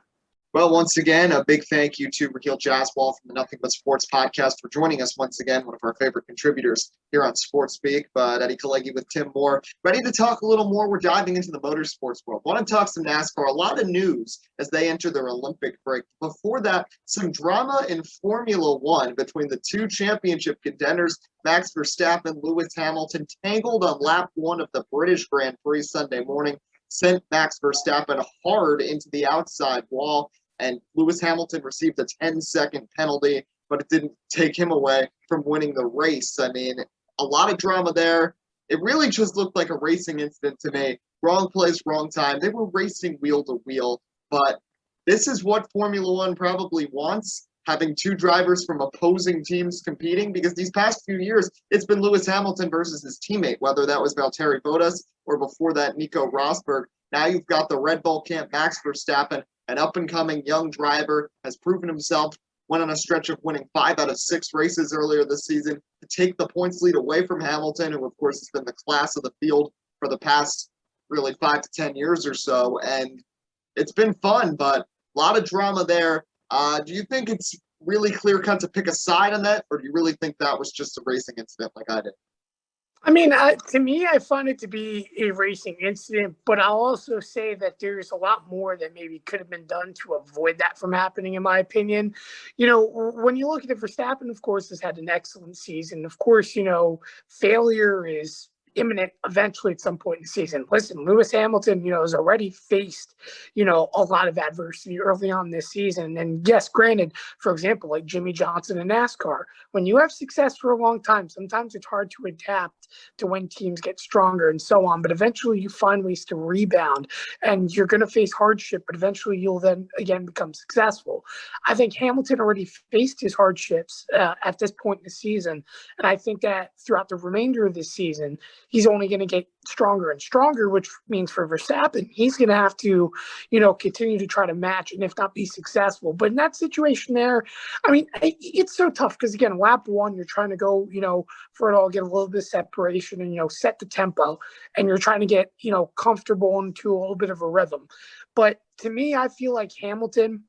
Well, once again, a big thank you to Rahill Jaiswal from the Nothing But Sports podcast for joining us once again, one of our favorite contributors here on Sports Speak. But Eddie Kalegi with Tim Moore, ready to talk a little more. We're diving into the motorsports world. Want to talk some NASCAR. A lot of news as they enter their Olympic break. Before that, some drama in Formula One between the two championship contenders, Max Verstappen, Lewis Hamilton, tangled on lap one of the British Grand Prix Sunday morning, sent Max Verstappen hard into the outside wall, and Lewis Hamilton received a 10-second penalty, but it didn't take him away from winning the race. I mean, a lot of drama there. It really just looked like a racing incident to me. Wrong place, wrong time. They were racing wheel to wheel, but this is what Formula One probably wants, having two drivers from opposing teams competing, because these past few years, it's been Lewis Hamilton versus his teammate, whether that was Valtteri Bottas or before that Nico Rosberg. Now you've got the Red Bull camp, Max Verstappen, an up-and-coming young driver, has proven himself, went on a stretch of winning 5 out of 6 races earlier this season to take the points lead away from Hamilton, who, of course, has been the class of the field for the past really 5 to 10 years or so. And it's been fun, but a lot of drama there. Do you think it's really clear-cut to pick a side on that, or do you really think that was just a racing incident like I did? I mean, to me, I find it to be a racing incident, but I'll also say that there's a lot more that maybe could have been done to avoid that from happening, in my opinion. You know, when you look at it, Verstappen, of course, has had an excellent season. Of course, you know, failure is imminent eventually at some point in the season. Listen, Lewis Hamilton, you know, has already faced, you know, a lot of adversity early on this season. And yes, granted, for example, like Jimmy Johnson in NASCAR, when you have success for a long time, sometimes it's hard to adapt to when teams get stronger and so on. But eventually you find ways to rebound, and you're going to face hardship, but eventually you'll then again become successful. I think Hamilton already faced his hardships at this point in the season. And I think that throughout the remainder of this season, he's only going to get stronger and stronger, which means for Verstappen, he's going to have to, you know, continue to try to match and if not be successful. But in that situation there, I mean, it's so tough because, again, lap one, you're trying to go, you know, for it all, get a little bit of separation and, you know, set the tempo, and you're trying to get, you know, comfortable into a little bit of a rhythm. But to me, I feel like Hamilton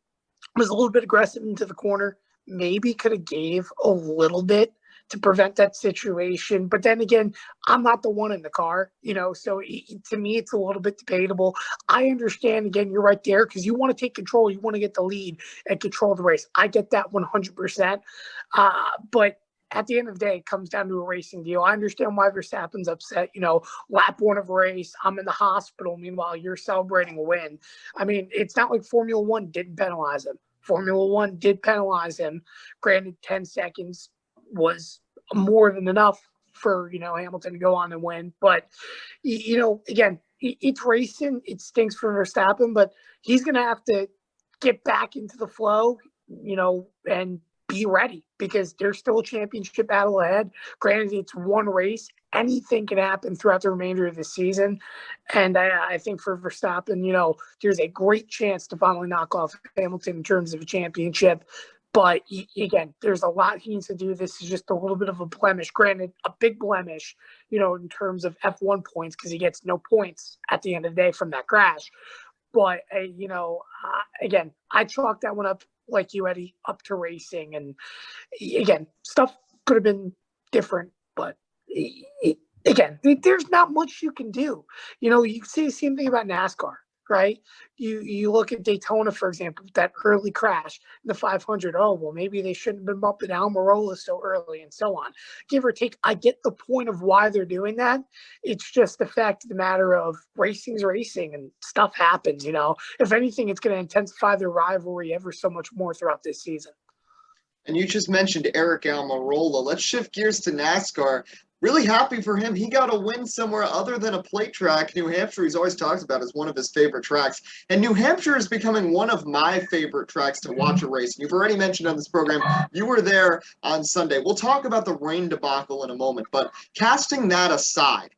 was a little bit aggressive into the corner, maybe could have gave a little bit to prevent that situation. But then again, I'm not the one in the car, you know, so to me, it's a little bit debatable. I understand, again, you're right there because you want to take control. You want to get the lead and control the race. I get that 100%. But at the end of the day, it comes down to a racing deal. I understand why Verstappen's upset. You know, lap one of a race, I'm in the hospital. Meanwhile, you're celebrating a win. I mean, it's not like Formula One didn't penalize him. Formula One did penalize him. Granted, 10 seconds was more than enough for, you know, Hamilton to go on and win. But, you know, again, it's racing. It stinks for Verstappen, but he's going to have to get back into the flow, you know, and be ready because there's still a championship battle ahead. Granted, it's one race. Anything can happen throughout the remainder of the season. And I think for Verstappen, you know, there's a great chance to finally knock off Hamilton in terms of a championship. But again, there's a lot he needs to do. This is just a little bit of a blemish. Granted, a big blemish, you know, in terms of F1 points because he gets no points at the end of the day from that crash. But, you know, again, I chalk that one up like you, Eddie, up to racing. And again, stuff could have been different. But again, there's not much you can do. You know, you see the same thing about NASCAR. Right? You look at Daytona, for example, that early crash, the 500. Oh, well, maybe they shouldn't have been bumping Almirola so early and so on. Give or take, I get the point of why they're doing that. It's just the fact of the matter of racing's racing and stuff happens, you know. If anything, it's going to intensify their rivalry ever so much more throughout this season. And you just mentioned Eric Almirola. Let's shift gears to NASCAR. Really happy for him. He got a win somewhere other than a plate track. New Hampshire, he's always talks about as one of his favorite tracks. And New Hampshire is becoming one of my favorite tracks to watch a race. You've already mentioned on this program, you were there on Sunday. We'll talk about the rain debacle in a moment. But casting that aside,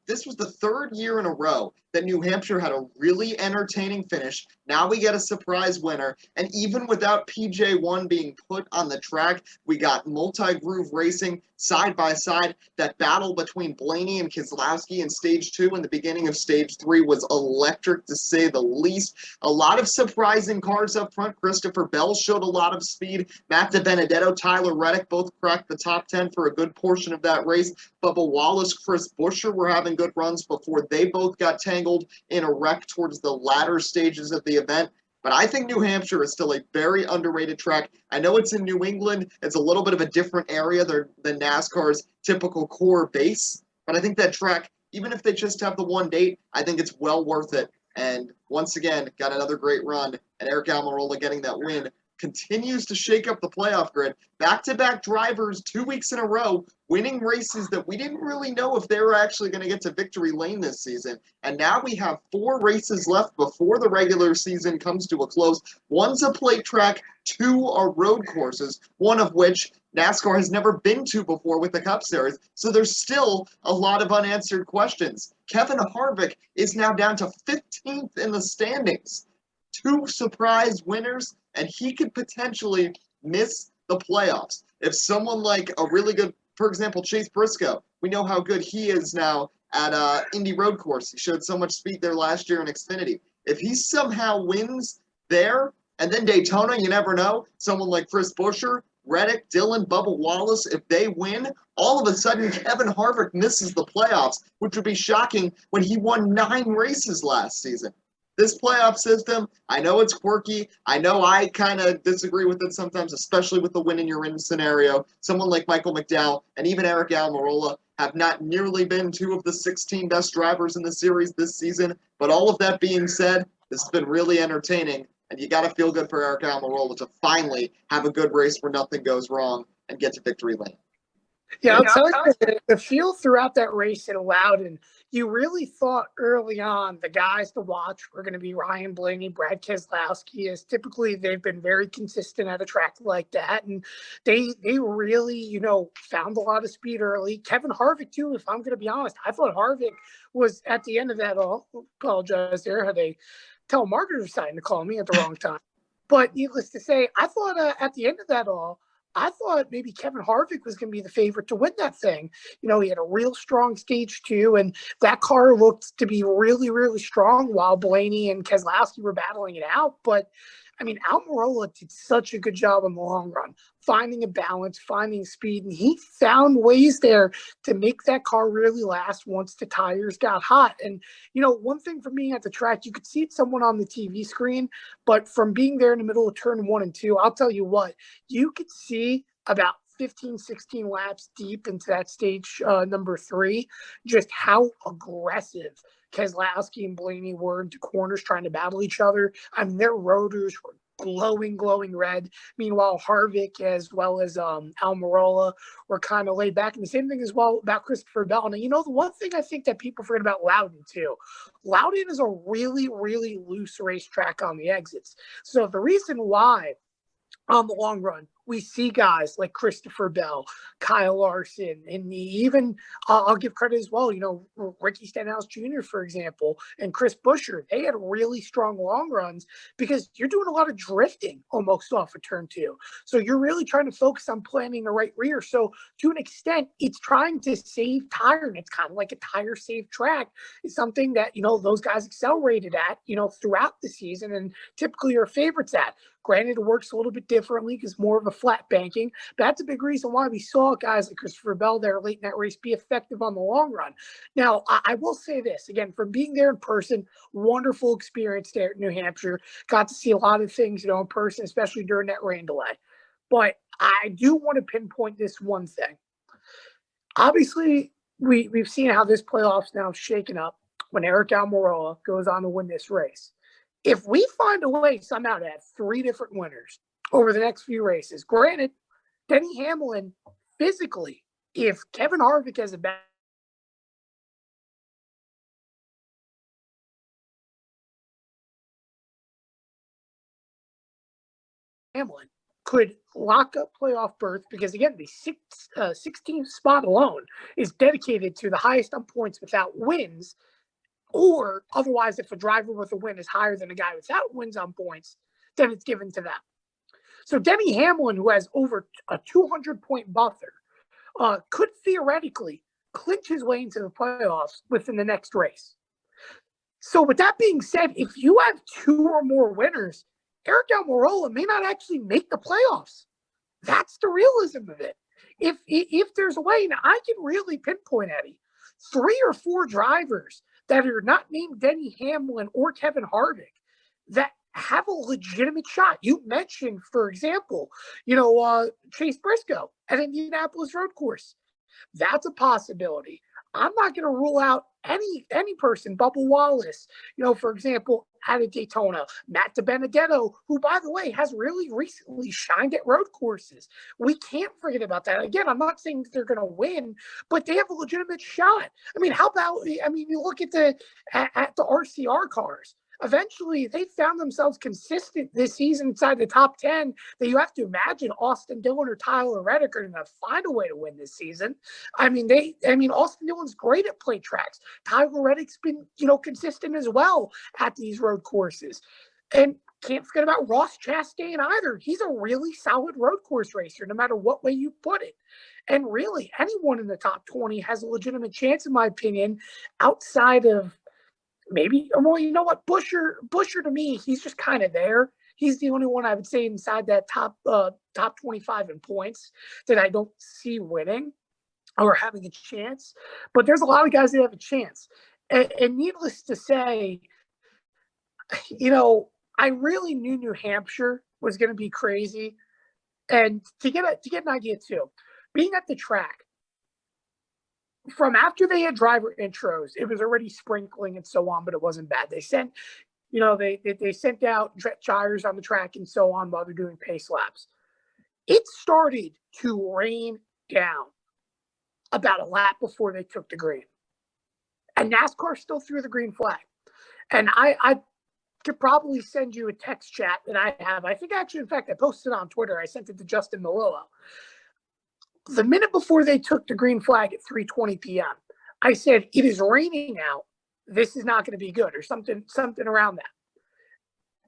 this was the third year in a row that New Hampshire had a really entertaining finish. Now we get a surprise winner. And even without PJ1 being put on the track, we got multi-groove racing side by side. That battle between Blaney and Keselowski in stage 2 and the beginning of stage 3 was electric, to say the least. A lot of surprising cars up front. Christopher Bell showed a lot of speed. Matt DiBenedetto, Tyler Reddick both cracked the top 10 for a good portion of that race. Bubba Wallace, Chris Buescher were having good runs before they both got tangled in a wreck towards the latter stages of the event. But I think New Hampshire is still a very underrated track. I know it's in New England. It's a little bit of a different area than NASCAR's typical core base. But I think that track, even if they just have the one date, I think it's well worth it. And once again, got another great run. And Eric Almirola getting that win continues to shake up the playoff grid. Back-to-back drivers 2 weeks in a row, winning races that we didn't really know if they were actually going to get to victory lane this season. And now we have 4 races left before the regular season comes to a close. One's a plate track, 2 are road courses, one of which NASCAR has never been to before with the Cup Series. So there's still a lot of unanswered questions. Kevin Harvick is now down to 15th in the standings. 2 surprise winners, and he could potentially miss the playoffs. If someone like a really good, for example, Chase Briscoe, we know how good he is now at Indy Road Course. He showed so much speed there last year in Xfinity. If he somehow wins there, and then Daytona, you never know, someone like Chris Buescher, Reddick, Dillon, Bubba Wallace, if they win, all of a sudden Kevin Harvick misses the playoffs, which would be shocking when he won 9 races last season. This playoff system, I know it's quirky. I know I kind of disagree with it sometimes, especially with the win-and-you're-in scenario. Someone like Michael McDowell and even Eric Almirola have not nearly been 2 of the 16 best drivers in the series this season. But all of that being said, this has been really entertaining, and you got to feel good for Eric Almirola to finally have a good race where nothing goes wrong and get to victory lane. Yeah, I'll tell you, the feel throughout that race at Loudon, you really thought early on the guys to watch were going to be Ryan Blaney, Brad Keselowski, as typically they've been very consistent at a track like that. And they really, found a lot of speed early. Kevin Harvick, too, if I'm going to be honest. I thought Harvick was at the end of that all. Apologize there. How they telemarketers deciding to call me at the wrong time. But needless to say, I thought at the end of that all, I thought maybe Kevin Harvick was going to be the favorite to win that thing. He had a real strong stage 2, and that car looked to be really, really strong while Blaney and Keselowski were battling it out. But, Almirola did such a good job in the long run, finding a balance, finding speed, and he found ways there to make that car really last once the tires got hot. And, one thing for me at the track, you could see someone on the TV screen, but from being there in the middle of turn 1 and 2, I'll tell you what, you could see about 15, 16 laps deep into that stage number 3, just how aggressive Keselowski and Blaney were into corners trying to battle each other. Their rotors were glowing red. Meanwhile, Harvick as well as Almirola were kind of laid back. And the same thing as well about Christopher Bell. Now, the one thing I think that people forget about Loudon, too, Loudon is a really, really loose racetrack on the exits. So the reason why on the long run, we see guys like Christopher Bell, Kyle Larson, and even I'll give credit as well, Ricky Stenhouse Jr., for example, and Chris Buescher. They had really strong long runs because you're doing a lot of drifting almost off of turn 2. So you're really trying to focus on planning the right rear. So to an extent, it's trying to save tire, and it's kind of like a tire save track. It's something that, those guys accelerated at, throughout the season and typically are favorites at. Granted, it works a little bit differently because more of a flat banking. But that's a big reason why we saw guys like Christopher Bell there late in that race be effective on the long run. Now, I will say this, again, from being there in person, wonderful experience there at New Hampshire. Got to see a lot of things, in person, especially during that rain delay. But I do want to pinpoint this one thing. Obviously, we've seen how this playoff's now shaken up when Eric Almirola goes on to win this race. If we find a way somehow to have 3 different winners over the next few races, granted, Denny Hamlin physically, if Kevin Harvick has a bad Hamlin could lock up playoff berth because, again, the 16th spot alone is dedicated to the highest on points without wins. Or otherwise, if a driver with a win is higher than a guy without wins on points, then it's given to them. So Denny Hamlin, who has over a 200-point buffer, could theoretically clinch his way into the playoffs within the next race. So with that being said, if you have 2 or more winners, Eric Almirola may not actually make the playoffs. That's the realism of it. If there's a way, now I can really pinpoint, Eddie, 3 or 4 drivers that are not named Denny Hamlin or Kevin Harvick that have a legitimate shot. You mentioned, for example, Chase Briscoe at Indianapolis Road Course. That's a possibility. I'm not going to rule out any person, Bubba Wallace, for example, at a Daytona, Matt DiBenedetto, who, by the way, has really recently shined at road courses. We can't forget about that. Again, I'm not saying that they're going to win, but they have a legitimate shot. I mean, you look at the RCR cars. Eventually, they found themselves consistent this season inside the top 10 that you have to imagine Austin Dillon or Tyler Reddick are going to find a way to win this season. Austin Dillon's great at plate tracks. Tyler Reddick's been, consistent as well at these road courses. And can't forget about Ross Chastain either. He's a really solid road course racer, no matter what way you put it. And really, anyone in the top 20 has a legitimate chance, in my opinion, outside of maybe, well, you know what, Busher to me, he's just kind of there. He's the only one I would say inside that top 25 in points that I don't see winning or having a chance. But there's a lot of guys that have a chance. And needless to say, I really knew New Hampshire was going to be crazy. And to get an idea too, being at the track, from after they had driver intros, it was already sprinkling and so on, but it wasn't bad. They sent, they sent out gyres on the track and so on while they're doing pace laps. It started to rain down about a lap before they took the green. And NASCAR still threw the green flag. And I could probably send you a text chat that I have. I think actually, in fact, I posted on Twitter. I sent it to Justin Malillo. The minute before they took the green flag at 3:20 p.m., I said, it is raining out. This is not going to be good, or something around that.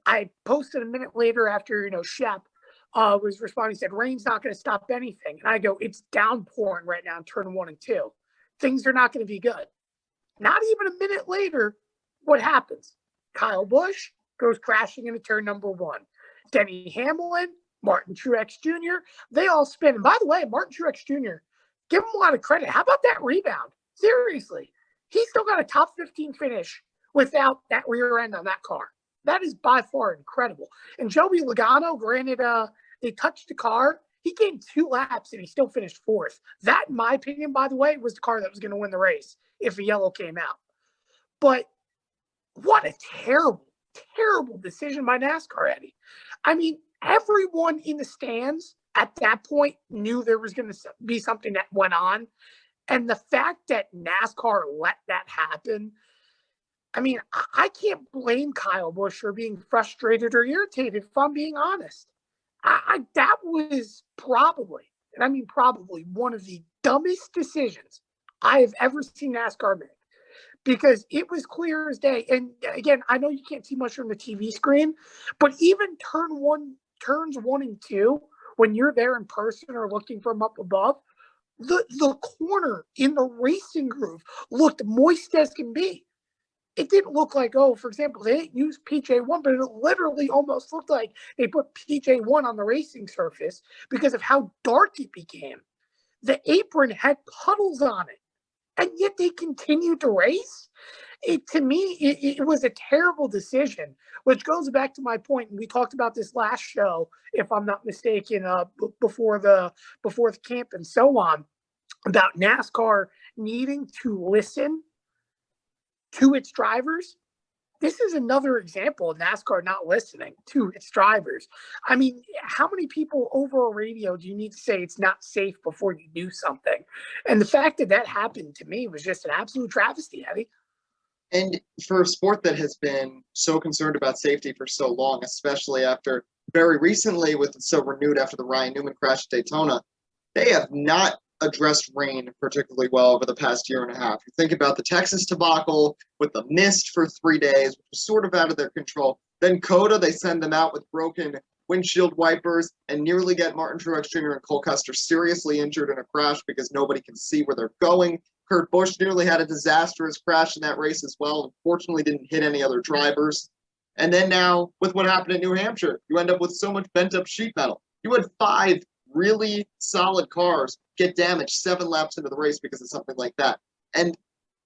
I posted a minute later after, Shep was responding, said, rain's not going to stop anything. And I go, it's downpouring right now in turn 1 and 2. Things are not going to be good. Not even a minute later, what happens? Kyle Busch goes crashing into turn number 1. Denny Hamlin, Martin Truex Jr., they all spin. And by the way, Martin Truex Jr., give him a lot of credit. How about that rebound? Seriously. He still got a top 15 finish without that rear end on that car. That is by far incredible. And Joey Logano, granted, they touched the car. He gained 2 laps and he still finished 4th. That, in my opinion, by the way, was the car that was going to win the race if a yellow came out. But what a terrible, terrible decision by NASCAR, Eddie. I mean, everyone in the stands at that point knew there was going to be something that went on. And the fact that NASCAR let that happen, I mean, I can't blame Kyle Busch for being frustrated or irritated, if I'm being honest. That was probably one of the dumbest decisions I have ever seen NASCAR make. Because it was clear as day. And again, I know you can't see much from the TV screen, but even turns 1 and 2, when you're there in person or looking from up above, the corner in the racing groove looked moist as can be. It didn't look like, for example, they didn't use PJ1, but it literally almost looked like they put PJ1 on the racing surface because of how dark it became. The apron had puddles on it. And yet they continued to race. To me, it was a terrible decision, which goes back to my point. And we talked about this last show, if I'm not mistaken, before the camp and so on, about NASCAR needing to listen to its drivers. This is another example of NASCAR not listening to its drivers. I mean, how many people over a radio do you need to say it's not safe before you do something? And the fact that happened to me was just an absolute travesty, Eddie. And for a sport that has been so concerned about safety for so long, especially after very recently with it so renewed after the Ryan Newman crash at Daytona, they have not addressed rain particularly well over the past year and a half. You think about the Texas debacle with the mist for 3 days, which was sort of out of their control. Then Coda, they send them out with broken windshield wipers and nearly get Martin Truex Jr. and Cole Custer seriously injured in a crash because nobody can see where they're going. Kurt Busch nearly had a disastrous crash in that race as well. Unfortunately, didn't hit any other drivers. And then now, with what happened in New Hampshire, you end up with so much bent-up sheet metal. You had 5 really solid cars get damaged 7 laps into the race because of something like that. And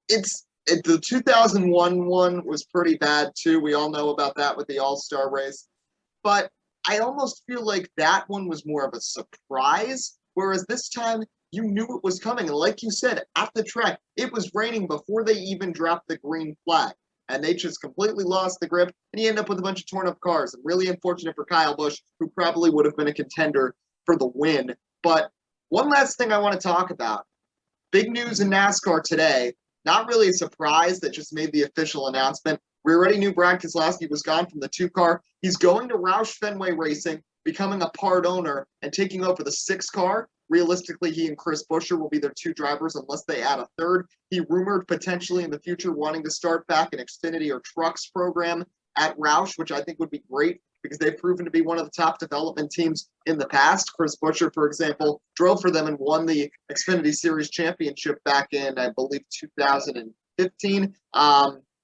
the 2001 one was pretty bad, too. We all know about that with the All-Star race. But I almost feel like that one was more of a surprise, whereas this time you knew it was coming. And like you said, at the track, it was raining before they even dropped the green flag. And they just completely lost the grip, and you end up with a bunch of torn-up cars. And really unfortunate for Kyle Busch, who probably would have been a contender for the win. But one last thing I want to talk about. Big news in NASCAR today. Not really a surprise that just made the official announcement. We already knew Brad Keselowski was gone from the 2-car. He's going to Roush Fenway Racing, becoming a part owner, and taking over the 6-car. Realistically, he and Chris Buescher will be their 2 drivers unless they add a third. He rumored potentially in the future wanting to start back an Xfinity or Trucks program at Roush, which I think would be great because they've proven to be one of the top development teams in the past. Chris Buescher, for example, drove for them and won the Xfinity Series championship back in, I believe, 2015.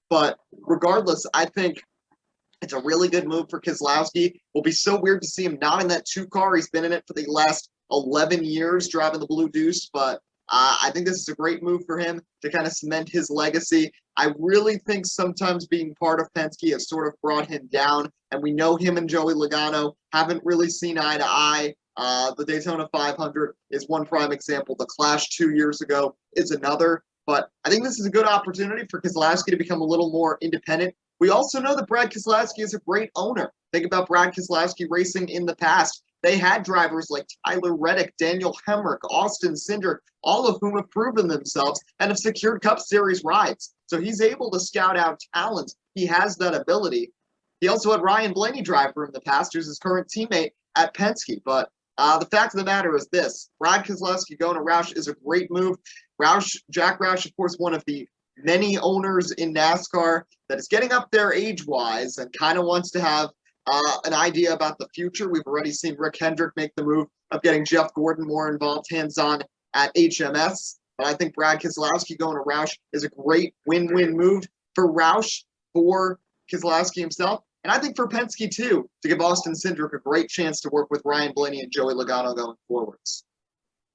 But regardless, I think it's a really good move for Keselowski. It will be so weird to see him not in that 2-car. He's been in it for the last 11 years driving the Blue Deuce, but I think this is a great move for him to kind of cement his legacy. I really think sometimes being part of Penske has sort of brought him down, and we know him and Joey Logano haven't really seen eye to eye. The Daytona 500 is one prime example. The Clash 2 years ago is another, but I think this is a good opportunity for Keselowski to become a little more independent. We also know that Brad Keselowski is a great owner. Think about Brad Keselowski racing in the past. They had drivers like Tyler Reddick, Daniel Hemrick, Austin Cindric, all of whom have proven themselves and have secured Cup Series rides. So he's able to scout out talent. He has that ability. He also had Ryan Blaney drive for him in the past, who's his current teammate at Penske. But the fact of the matter is this. Brad Keselowski going to Roush is a great move. Jack Roush, of course, one of the many owners in NASCAR that is getting up there age-wise and kind of wants to have an idea about the future. We've already seen Rick Hendrick make the move of getting Jeff Gordon more involved hands-on at HMS. But I think Brad Keselowski going to Roush is a great win-win move for Roush, for Keselowski himself, and I think for Penske too, to give Austin Cindric a great chance to work with Ryan Blaney and Joey Logano going forwards.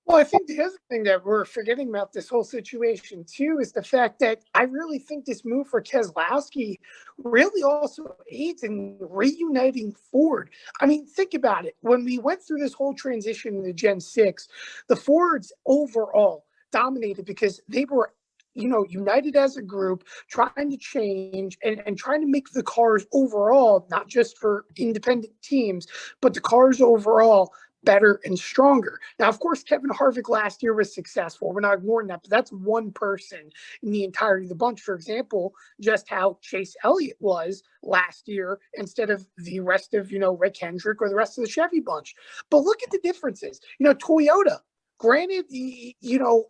Well, I think the other thing that we're forgetting about this whole situation, too, is the fact that I really think this move for Keselowski really also aids in reuniting Ford. I mean, think about it. When we went through this whole transition in the Gen 6, the Fords overall dominated because they were united as a group, trying to change and trying to make the cars overall, not just for independent teams, but the cars overall better and stronger. Now, of course, Kevin Harvick last year was successful. We're not ignoring that, but that's one person in the entirety of the bunch. For example, just how Chase Elliott was last year instead of the rest of, Rick Hendrick or the rest of the Chevy bunch. But look at the differences. Toyota, granted,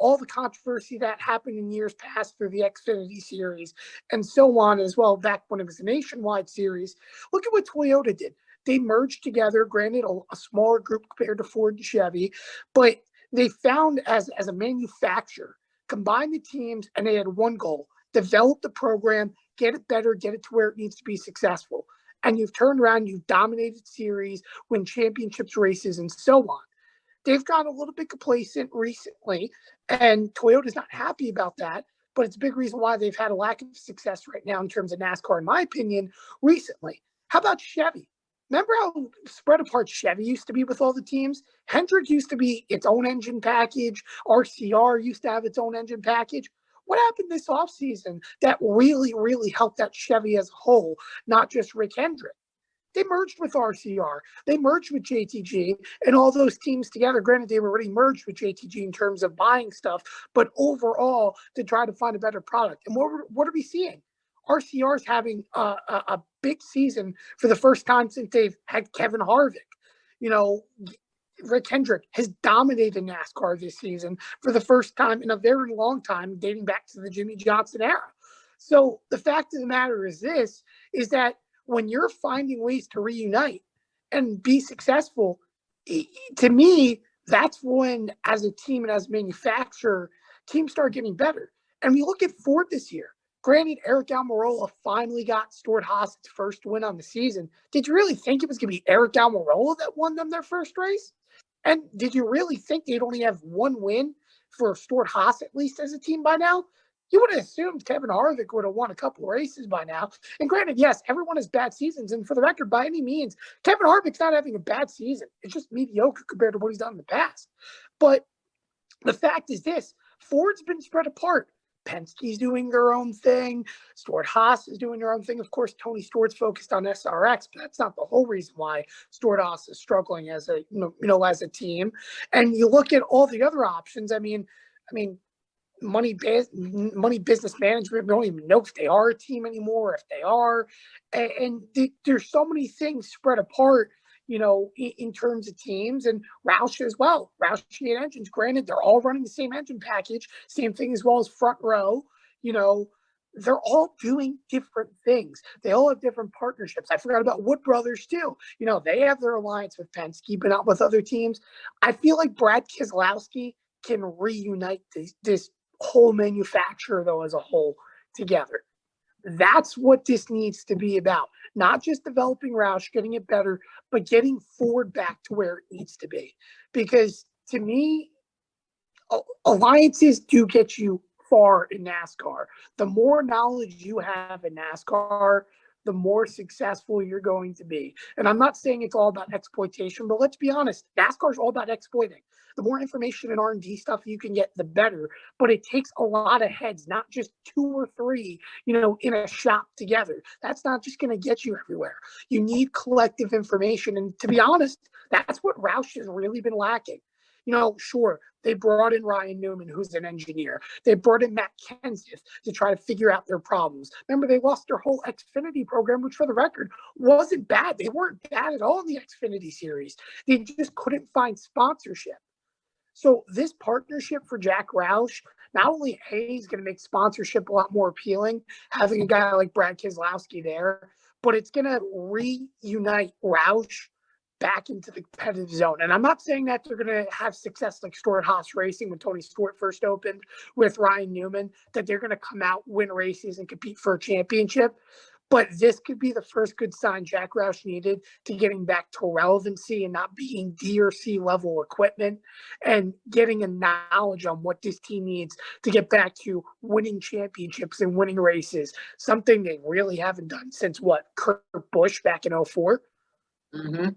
all the controversy that happened in years past through the Xfinity series and so on as well, back when it was a nationwide series. Look at what Toyota did. They merged together, granted a smaller group compared to Ford and Chevy, but they found as a manufacturer, combined the teams, and they had one goal: develop the program, get it better, get it to where it needs to be successful. And you've turned around, you've dominated series, win championships, races, and so on. They've got a little bit complacent recently, and Toyota's not happy about that, but it's a big reason why they've had a lack of success right now in terms of NASCAR, in my opinion, recently. How about Chevy? Remember how spread apart Chevy used to be with all the teams? Hendrick used to be its own engine package. RCR used to have its own engine package. What happened this offseason that really, really helped that Chevy as a whole, not just Rick Hendrick? They merged with RCR. They merged with JTG, and all those teams together. Granted, they were already merged with JTG in terms of buying stuff, but overall to try to find a better product. And what are we seeing? RCR is having a big season for the first time since they've had Kevin Harvick. Rick Hendrick has dominated NASCAR this season for the first time in a very long time, dating back to the Jimmy Johnson era. So the fact of the matter is this, is that when you're finding ways to reunite and be successful, to me, that's when, as a team and as a manufacturer, teams start getting better. And we look at Ford this year. Granted, Eric Almirola finally got Stewart-Haas's first win on the season. Did you really think it was going to be Eric Almirola that won them their first race? And did you really think they'd only have one win for Stewart-Haas at least as a team by now? You would have assumed Kevin Harvick would have won a couple of races by now. And granted, yes, everyone has bad seasons. And for the record, by any means, Kevin Harvick's not having a bad season. It's just mediocre compared to what he's done in the past. But the fact is this, Ford's been spread apart. Penske's doing their own thing. Stewart-Haas is doing their own thing. Of course, Tony Stewart's focused on SRX, but that's not the whole reason why Stewart-Haas is struggling as a as a team. And you look at all the other options. I mean, money business management. We don't even know if they are a team anymore, if they are. And there's so many things spread apart, in terms of teams, and Roush as well. Roush engines, granted, they're all running the same engine package, same thing as well as Front Row. They're all doing different things. They all have different partnerships. I forgot about Wood Brothers too. They have their alliance with Penske, but not with other teams. I feel like Brad Keselowski can reunite this whole manufacturer, though, as a whole together. That's what this needs to be about. Not just developing Roush, getting it better, but getting Ford back to where it needs to be. Because to me, alliances do get you far in NASCAR. The more knowledge you have in NASCAR, the more successful you're going to be. And I'm not saying it's all about exploitation, but let's be honest, NASCAR is all about exploiting. The more information and R&D stuff you can get, the better. But it takes a lot of heads, not just 2 or 3, in a shop together. That's not just going to get you everywhere. You need collective information. And to be honest, that's what Roush has really been lacking. Sure, they brought in Ryan Newman, who's an engineer. They brought in Matt Kenseth to try to figure out their problems. Remember, they lost their whole Xfinity program, which, for the record, wasn't bad. They weren't bad at all in the Xfinity series. They just couldn't find sponsorship. So this partnership for Jack Roush, not only is going to make sponsorship a lot more appealing, having a guy like Brad Keselowski there, but it's going to reunite Roush back into the competitive zone. And I'm not saying that they're going to have success like Stewart-Haas Racing when Tony Stewart first opened with Ryan Newman, that they're going to come out, win races, and compete for a championship. But this could be the first good sign Jack Roush needed to getting back to relevancy and not being D or C level equipment, and getting a knowledge on what this team needs to get back to winning championships and winning races, something they really haven't done since Kurt Busch back in 2004. Mm-hmm.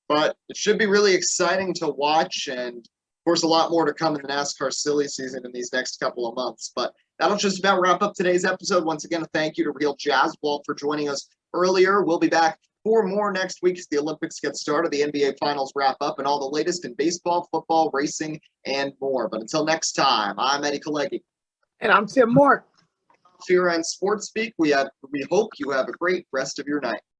But it should be really exciting to watch, and of course a lot more to come in the NASCAR silly season in these next couple of months. But that'll just about wrap up today's episode. Once again, a thank you to Rahill Jaiswal for joining us earlier. We'll be back for more next week as the Olympics get started, the NBA Finals wrap up, and all the latest in baseball, football, racing, and more. But until next time, I'm Eddie Kalegi. And I'm Tim Moore. Here on Sports Speak, we hope you have a great rest of your night.